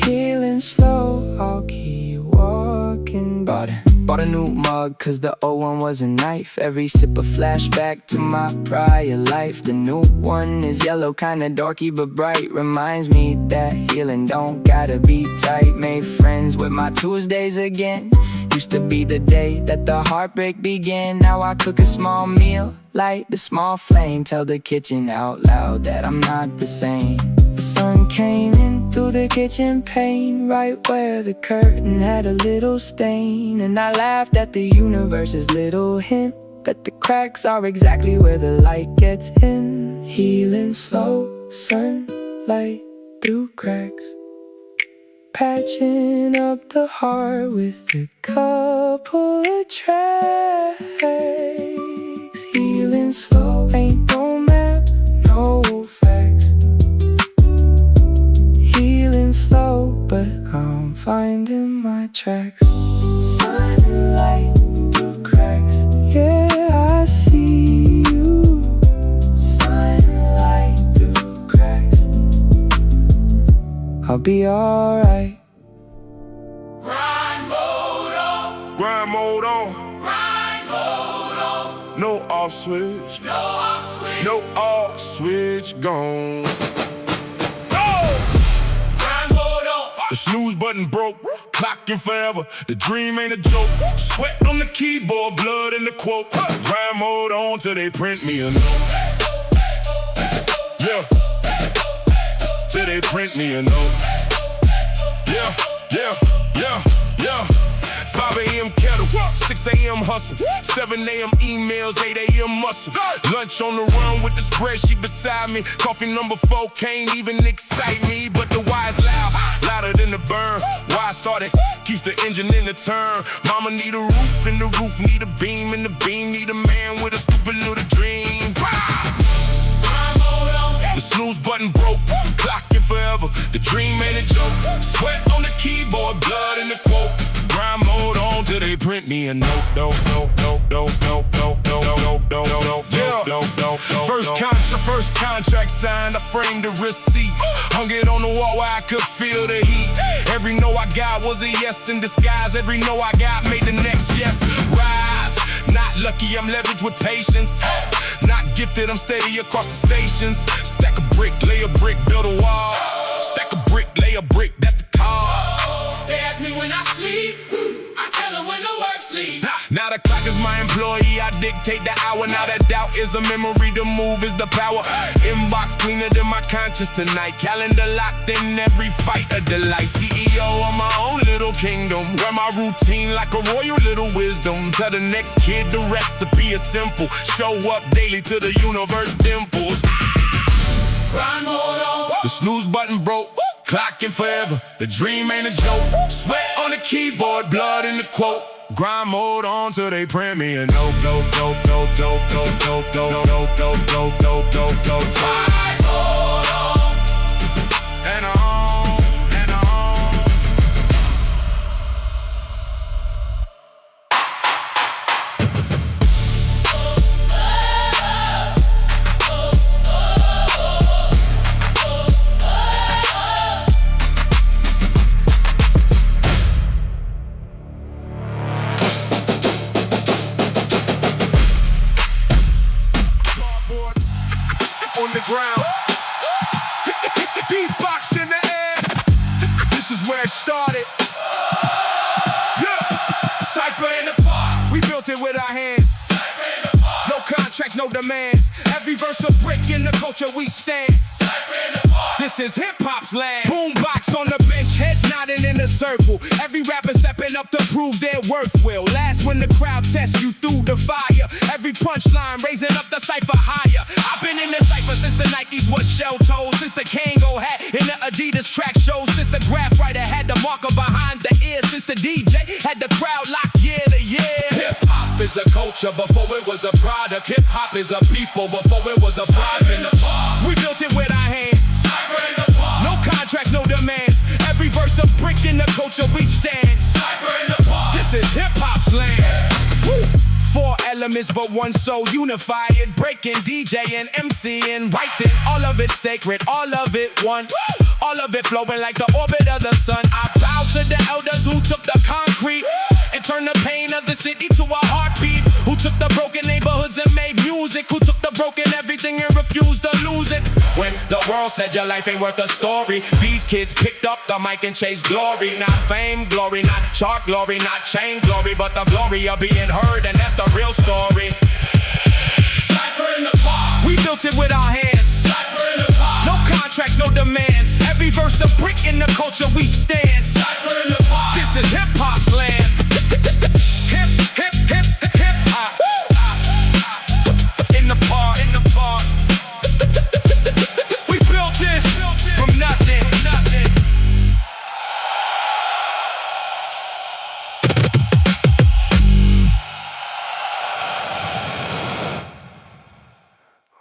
Healing slow, I'll keep walking. Bottom Bought a new mug cause the old one was a knife. Every sip a flashback to my prior life. The new one is yellow, kinda darky but bright. Reminds me that healing don't gotta be tight. Made friends with my Tuesdays again. Used to be the day that the heartbreak began. Now I cook a small meal, light the small flame. Tell the kitchen out loud that I'm not the same. The sun came in through the kitchen pane, right where the curtain had a little stain. And I laughed at the universe's little hint that the cracks are exactly where the light gets in. Healing slow, sunlight through cracks. Patching up the heart with a couple of tracks. Healing slow, ain't no map, no facts. Healing slow, but I'm finding my tracks. Sunlight through cracks, yeah, I see you. Sunlight through cracks. I'll be alright. Grind mode on, Grind mode on, grind mode on. no off switch, No off switch. no off switch gone. Grind mode on. The snooze button broke, clocking forever. The dream ain't a joke. Sweat on the keyboard, blood in the quote. Grind mode on till they print me a note. Yeah, till they print me a note. Yeah, yeah, yeah, yeah. 5 a.m. kettle, 6 a.m. hustle, 7 a.m. emails, 8 a.m. muscle. Lunch on the run with the spreadsheet beside me. Coffee number 4 can't even excite me. But the wire's loud, louder than the burn. Why I started, keeps the engine in the turn. Mama need a roof, and the roof need a beam, and the beam need a man with a stupid little dream. Grind mode on. The snooze button broke, clocking forever. The dream ain't a joke. Sweat on the keyboard, blood in the quote. Grind mode on till they print me a note. First contract signed, I framed the receipt. Hung it on the wall where I could feel the heat. Every no I got was a yes in disguise. Every no I got made the next yes rise. Not lucky, I'm leveraged with patience. Not gifted, I'm steady across the stations. Stack a brick, lay a brick, build a wall. Stack a brick, lay a brick, that's the call. They ask me when I sleep. I tell them when the work sleep. Now the clock is my employee, I dictate the hour. Now that doubt is a memory, the move is the power. Inbox cleaner than my conscience tonight. Calendar locked in, every fight a delight. CEO of my own little kingdom, where my routine like a royal little wisdom. Tell the next kid the recipe is simple. Show up daily to the universe dimples. Grind mode on. The snooze button broke, clocking forever. The dream ain't a joke. Sweat on the keyboard, blood in the quote. Grind mode on till they print me a note. Grind mode on. And on, and on. Cardboard on the ground. Beatbox in the air. This is where it started. Yeah. Cipher in the park. We built it with our hands. Cipher in the park. No contracts, no demands. Every verse a brick in the culture we stand. Cipher in the park. This is hip-hop's land. Boombox on the bench, heads nodding in a circle. Every rapper stepping up to prove their worth will. Last when the crowd tests you through the fire. Every punchline raising up the cipher higher. I've been in the cipher since the Nikes was shell toes. Since the Kango hat in the Adidas track shows. Since the graph writer had the marker behind the ear. Since the DJ had the crowd locked year to year. Hip-hop is a culture before it was a product. Hip-hop is a people before it was a vibe in the park. We built it with our hands. Cipher in the park. No contracts, no demands. Every verse a brick in the culture we stand. Cipher in the park. This is hip-hop's land. Woo. 4 elements but one soul unified. Breaking, DJing, MCing, writing. All of it sacred, all of it one. All of it flowing like the orbit of the sun. I bow to the elders who took the concrete and turned the pain of The world said your life ain't worth a story. These kids picked up the mic and chased glory. Not fame glory, not shark glory, not chain glory, but the glory of being heard, and that's the real story. Cipher in the bar. We built it with our hands. Cipher in the bar. No contracts, no demands. Every verse a brick in the culture we stand. Cipher in the bar. This is hip-hop's land. Hip, hip, hip, hip, hop. In the bar, in the bar. We built this from nothing.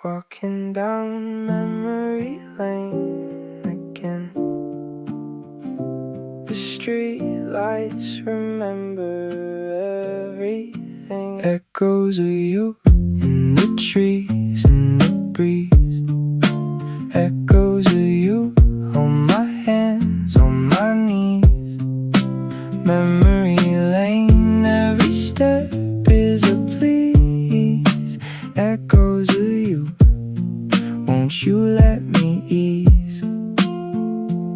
Walking down memory lane again. The street lights remember everything. Echoes of you in the trees, in the breeze. Echoes of you on my hands, on my knees. Memory lane, every step is a please. Echoes of you, won't you let me ease?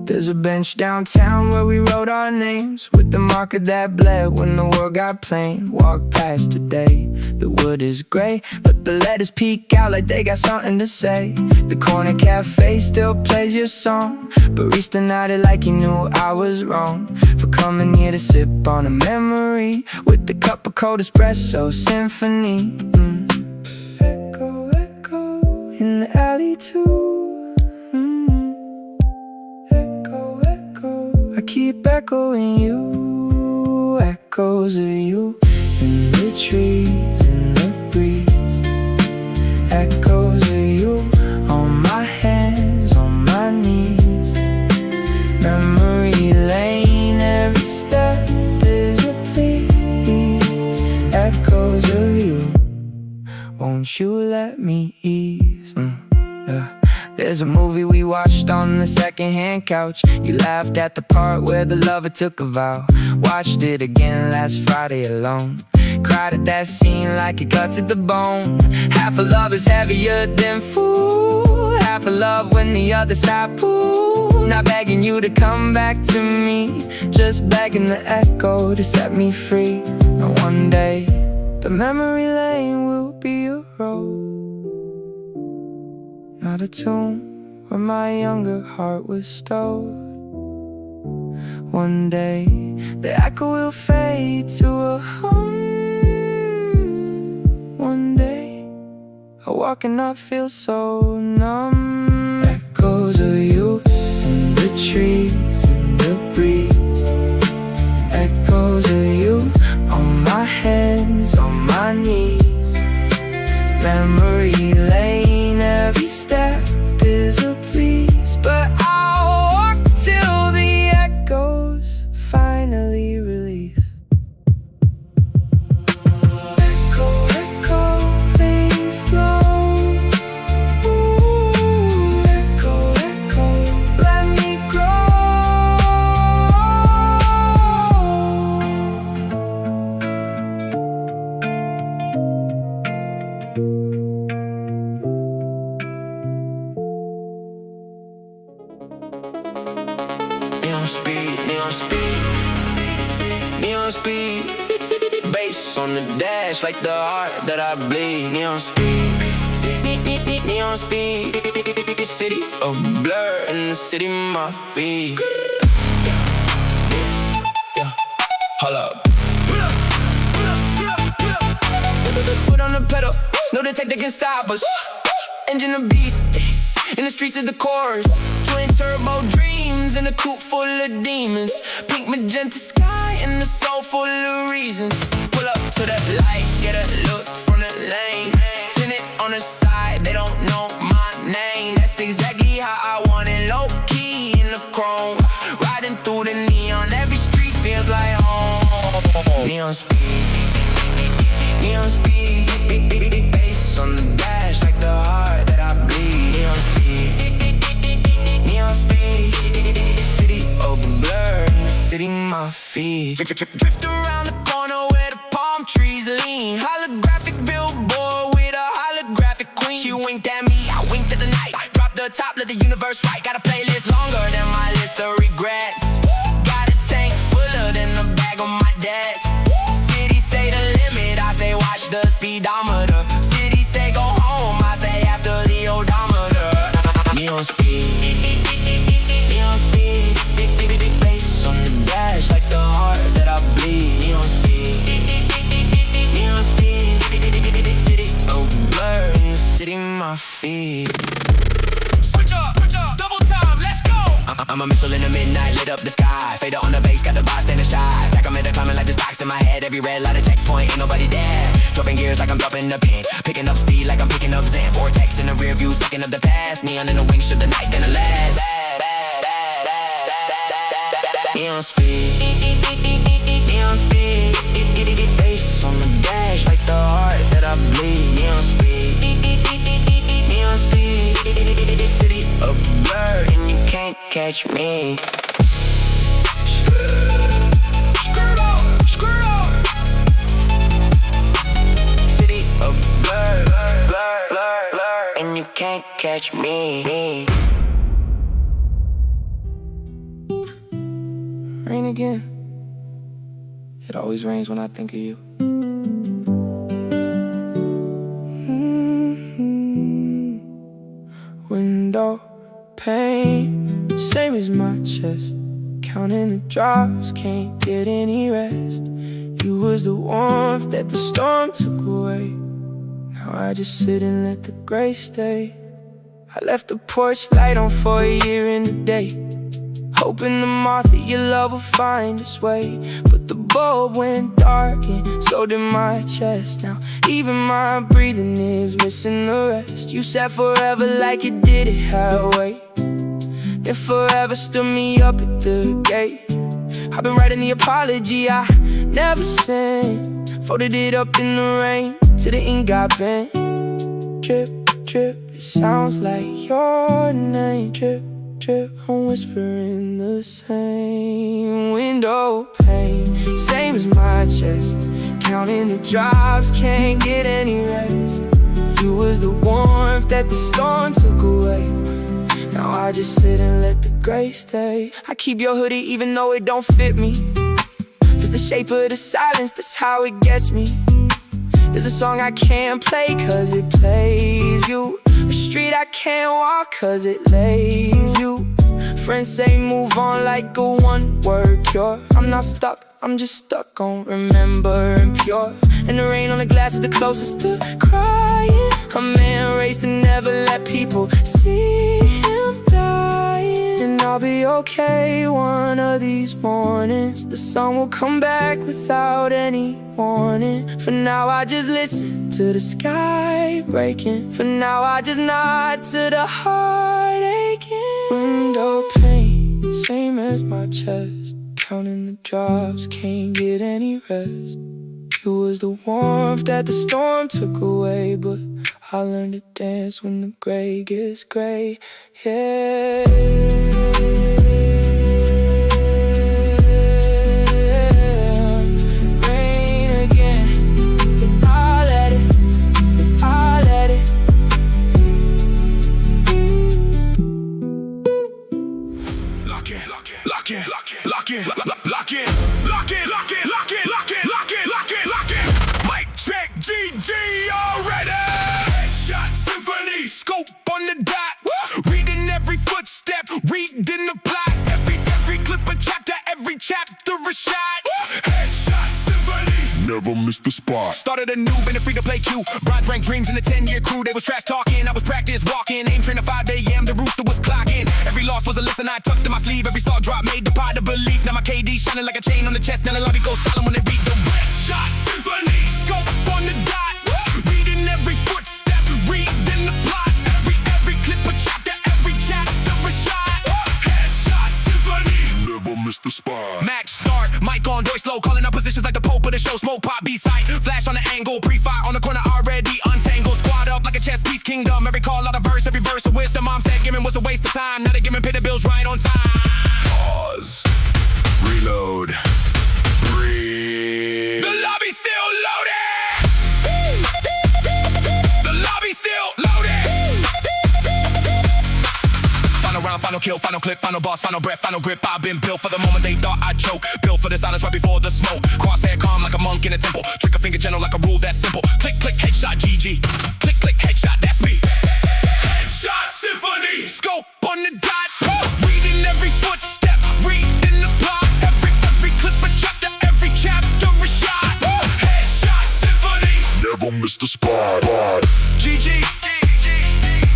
There's a bench downtown where we wrote our names with the marker that bled when the world got plain. Walk past today, the wood is gray, but the letters peek out like they got something to say. The corner cafe still plays your song. Barista nodded like he knew I was wrong for coming here to sip on a memory with the cup of cold espresso symphony. Echo, echo in the alley too. Echo, echo, I keep echoing you. Echoes of you in the trees, in the breeze. Echoes of you on my hands, on my knees. Memory lane, every step is a please. Echoes of you, won't you let me ease? There's a movie we watched on the secondhand couch. You laughed at the part where the lover took a vow. Watched it again last Friday alone. Cried at that scene like it cut to the bone. Half of love is heavier than fool. Half of love when the other side pull. Not begging you to come back to me, just begging the echo to set me free. And one day the memory lane will be a road, not a tomb where my younger heart was stowed. One day the echo will fade to a hum. One day I walk and I feel so numb. Echoes of you in the trees, in the breeze. Echoes of you on my hands, on my knees. Memory lane, every step is a please. But I'll walk till the echoes finally release. Echo, echo, things slow. Ooh, echo, echo, let me grow. Neon speed, neon speed, neon speed. Bass on the dash like the heart that I bleed. Neon speed, neon speed. City of blur and the city my feet. Yeah, hold up. Foot on the pedal, no detector can stop us. Engine a beast, in the streets is the chorus. Twin turbo dreams in a coupe full of demons. Pink magenta sky and the soul full of reasons. Pull up to that light, get a look from the lane. Tinted on the side, they don't know my name. That's exactly how I want it, low key in the chrome. Riding through the neon, every street feels like home. Neon speed, neon speed. Bass on the dash like the heart that I bleed. Neon speed, neon speed. City of blur, city my feet. Drift around the corner where the palm trees lean. Holographic billboard with a holographic queen. She winked at me, I winked at the night. Drop the top, let the first fight, got a playlist longer than my list of regrets. Got a tank fuller than the bag of my debts. City say the limit, I say watch the speedometer. City say go home, I say after the odometer. Neon speed, neon speed, big bass on the dash like the heart that I bleed. Neon speed, neon speed, city of blur in the city my feet. Switch up, double time, let's go. I'm a missile in the midnight, lit up the sky. Fader on the bass, got the bystander shy. Tachometer climbing like the stocks in my head. Every red light a checkpoint, ain't nobody there. Dropping gears like I'm dropping the pin. Picking up speed like I'm picking up Zen. Vortex in the rear view, sucking up the past. Neon in the wings, should the night gonna last. Neon speed, neon speed, bass on the dash like the heart that I bleed. Neon speed, neon speed, city of blur and you can't catch me. City of blur, and you can't catch me. Rain again. It always rains when I think of you. Window pane, same as my chest. Counting the drops, can't get any rest. You was the warmth that the storm took away. Now I just sit and let the gray stay. I left the porch light on for a year and a day, hoping the moth of your love will find its way. But the bulb went dark and so did my chest. Now even my breathing is missing the rest. You said forever like you did it halfway, then forever stood me up at the gate. I've been writing the apology I never sent, folded it up in the rain till the ink got bent. Drip, drip, it sounds like your name. Drip, drip, I'm whispering the same. Window pane, same as my chest. Counting the drops, can't get any rest. You was the warmth that the storm took away. Now I just sit and let the gray stay. I keep your hoodie even though it don't fit me. If it's the shape of the silence, that's how it gets me. There's a song I can't play cause it plays you, a street I can't walk cause it lays you. Friends say move on like a one-word cure. I'm not stuck, I'm just stuck on remembering pure. And the rain on the glass is the closest to crying. A man raised to never let people see him dying. And I'll be okay one of these mornings. The sun will come back without any warning. For now I just listen to the sky breaking. For now I just nod to the heart aching. Window pane, same as my chest. Counting the drops, can't get any rest. You was the warmth that the storm took away, but I learned to dance when the gray gets gray, yeah. Rain again, and I'll let it, and I'll let it. Lock in, lock in, lock in, lock in, lock in, lock in, lock in, lock in, lock in, lock in, lock in, lock in, lock in. Mic check, GG already. Headshot symphony, scope on the dot. Reading every footstep, reading the plot. Every clip a chapter, every chapter a shot. Headshot symphony, never miss the spot. Started a noob in a free-to-play queue. Bronze rank dreams in the 10-year crew. They was trash talking, I was practice walking. Aim train at 5 a.m., the rooster was clocking. Every loss was a lesson I tucked in my sleeve. Every saw drop made the pot of belief. Now my KD shining like a chain on the chest. Now the lobby goes silent when they beat the Headshot symphony, scope on the dot. Reading every footstep, reading the plot. Every clip a chapter, every chapter a shot. Headshot symphony, never miss the spot. Max start, mic on, voice low, calling up positions like the Pope of the show. Smoke pop, B-side, flash on the angle, pre-fire on the corner already untangled. Squad up like a chess piece kingdom. Every call out a verse, every verse a wisdom. Mom said giving was a waste of time. Now they giving pay the bills right on time. Pause, reload, breathe. The lobby's still loaded. The lobby's still loaded. Final final kill, final clip, final boss, final breath, final grip. I've been built for the moment they thought I'd choke. Built for the silence right before the smoke. Crosshair calm like a monk in a temple. Trigger finger gentle like a rule that's simple. Click, click, headshot, GG. Click, click, headshot, that's me. Headshot symphony. Scope on the dot. Reading every footstep, reading the plot. Every clip a chapter, every chapter a shot. Headshot symphony. Never miss the spot. GG.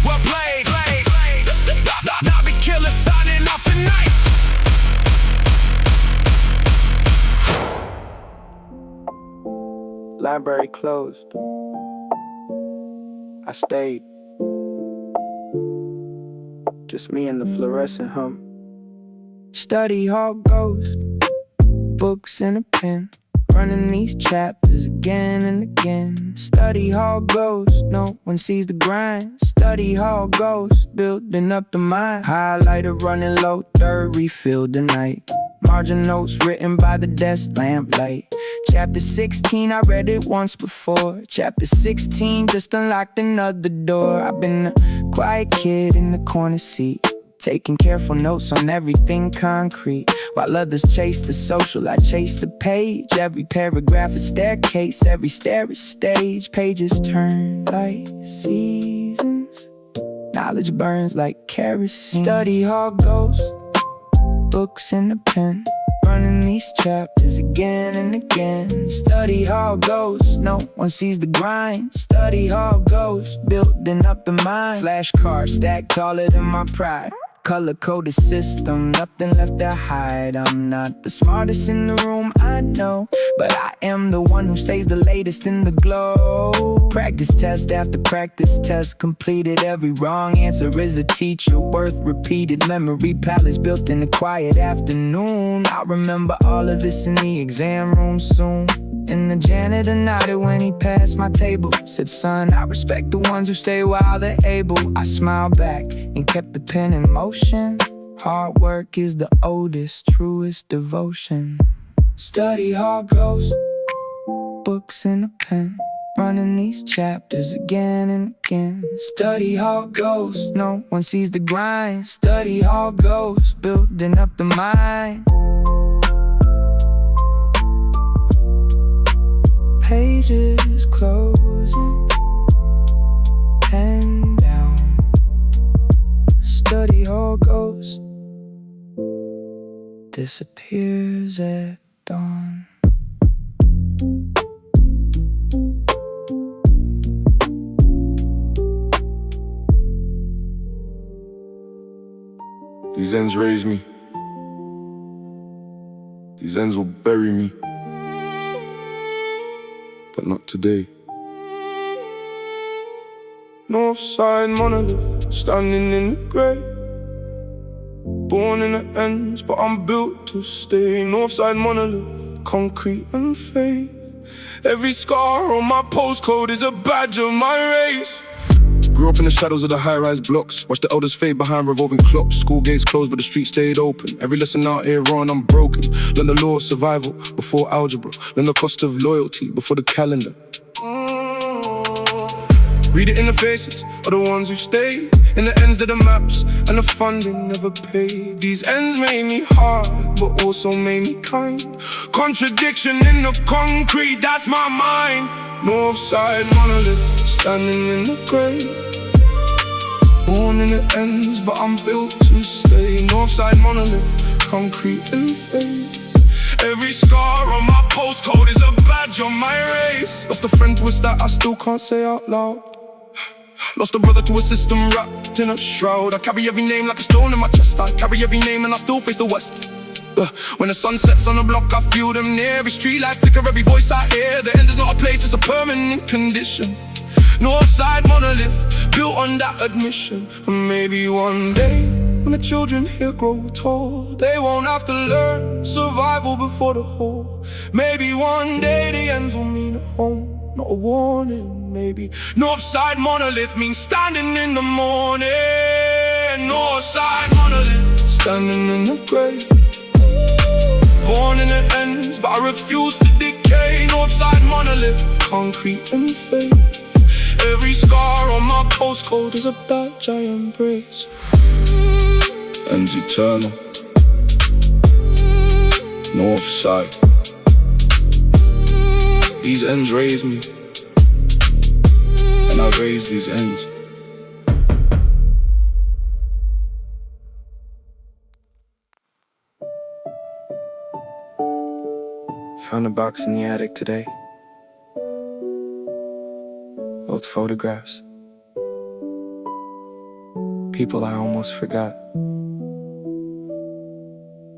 Well played. Now be killer signing off tonight. Library closed. I stayed. Just me and the fluorescent hum. Study hall ghost. Books and a pen. Running these chapters again and again. Study hall ghost. No one sees the grind. Study hall ghost. Building up the mind. Highlighter running low. Third refill tonight. Margin notes written by the desk lamplight. Chapter 16, I read it once before. Chapter 16 just unlocked another door. I've been a quiet kid in the corner seat, taking careful notes on everything concrete. While others chase the social, I chase the page. Every paragraph a staircase, every stair is stage. Pages turn like seasons. Knowledge burns like kerosene. Study hall ghost. Books and a pen. Running these chapters again and again. Study hall ghost. No one sees the grind. Study hall ghost. Building up the mind. Flashcard stacked taller than my pride. Color-coded system, nothing left to hide. I'm not the smartest in the room, I know, but I am the one who stays the latest in the glow. Practice test after practice test completed. Every wrong answer is a teacher worth repeated. Memory palace built in a quiet afternoon. I'll remember all of this in the exam room soon. And the janitor nodded when he passed my table. Said, son, I respect the ones who stay while they're able. I smiled back and kept the pen in motion. Hard work is the oldest, truest devotion. Study hall ghost. Books and a pen. Running these chapters again and again. Study hall ghost. No one sees the grind. Study hall ghost. Building up the mind. Pages closing, pen down. Study hall ghost disappears at dawn. These ends raise me. These ends will bury me. But not today. Northside monolith, standing in the grey. Born in the ends, but I'm built to stay. Northside monolith, concrete and faith. Every scar on my postcode is a badge of my race. Grew up in the shadows of the high-rise blocks. Watched the elders fade behind revolving clocks. School gates closed but the street stayed open. Every lesson out here wrong, I'm broken. Learn the law of survival before algebra. Learn the cost of loyalty before the calendar. Read it in the faces of the ones who stayed. In the ends of the maps and the funding never paid. These ends made me hard but also made me kind. Contradiction in the concrete, that's my mind. Northside monolith, standing in the grave. Born in the ends, but I'm built to stay. Northside monolith, concrete and faith. Every scar on my postcode is a badge on my race. Lost a friend to a stat I still can't say out loud. Lost a brother to a system wrapped in a shroud. I carry every name like a stone in my chest. I carry every name and I still face the west. When the sun sets on the block, I feel them near. Every street light flicker, every voice I hear. The end is not a place, it's a permanent condition. Northside monolith, built on that admission. And maybe one day, when the children here grow tall, they won't have to learn survival before the whole. Maybe one day the ends will mean a home, not a warning. Maybe Northside monolith means standing in the morning. Northside monolith, standing in the grave. Born in the ends, but I refuse to decay. Northside monolith, concrete and faith. Every scar on my postcode is a badge I embrace. ends eternal. North side. These ends raise me, and I raise these ends. Found a box in the attic today. Old photographs. People I almost forgot.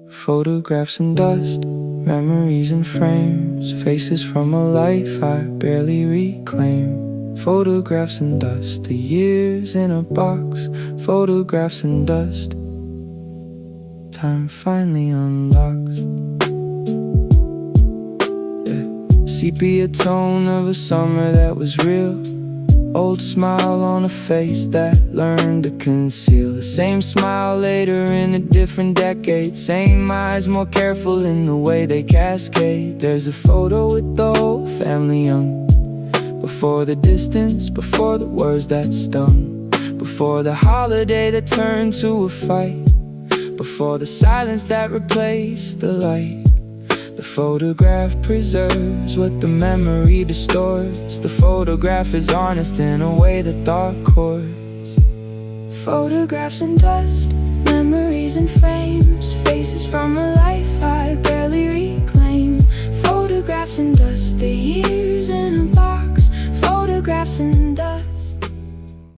Photographs and dust, memories and frames, faces from a life I barely reclaim. Photographs and dust, the years in a box. Photographs and dust, time finally unlocks. Sepia tone of a summer that was real. Old smile on a face that learned to conceal. The same smile later in a different decade. Same eyes, more careful in the way they cascade. There's a photo with the whole family young. Before the distance, before the words that stung. Before the holiday that turned to a fight. Before the silence that replaced the light. The photograph preserves what the memory distorts. The photograph is honest in a way that thought courts. Photographs and dust, memories and frames, faces from a life I barely reclaim. Photographs and dust.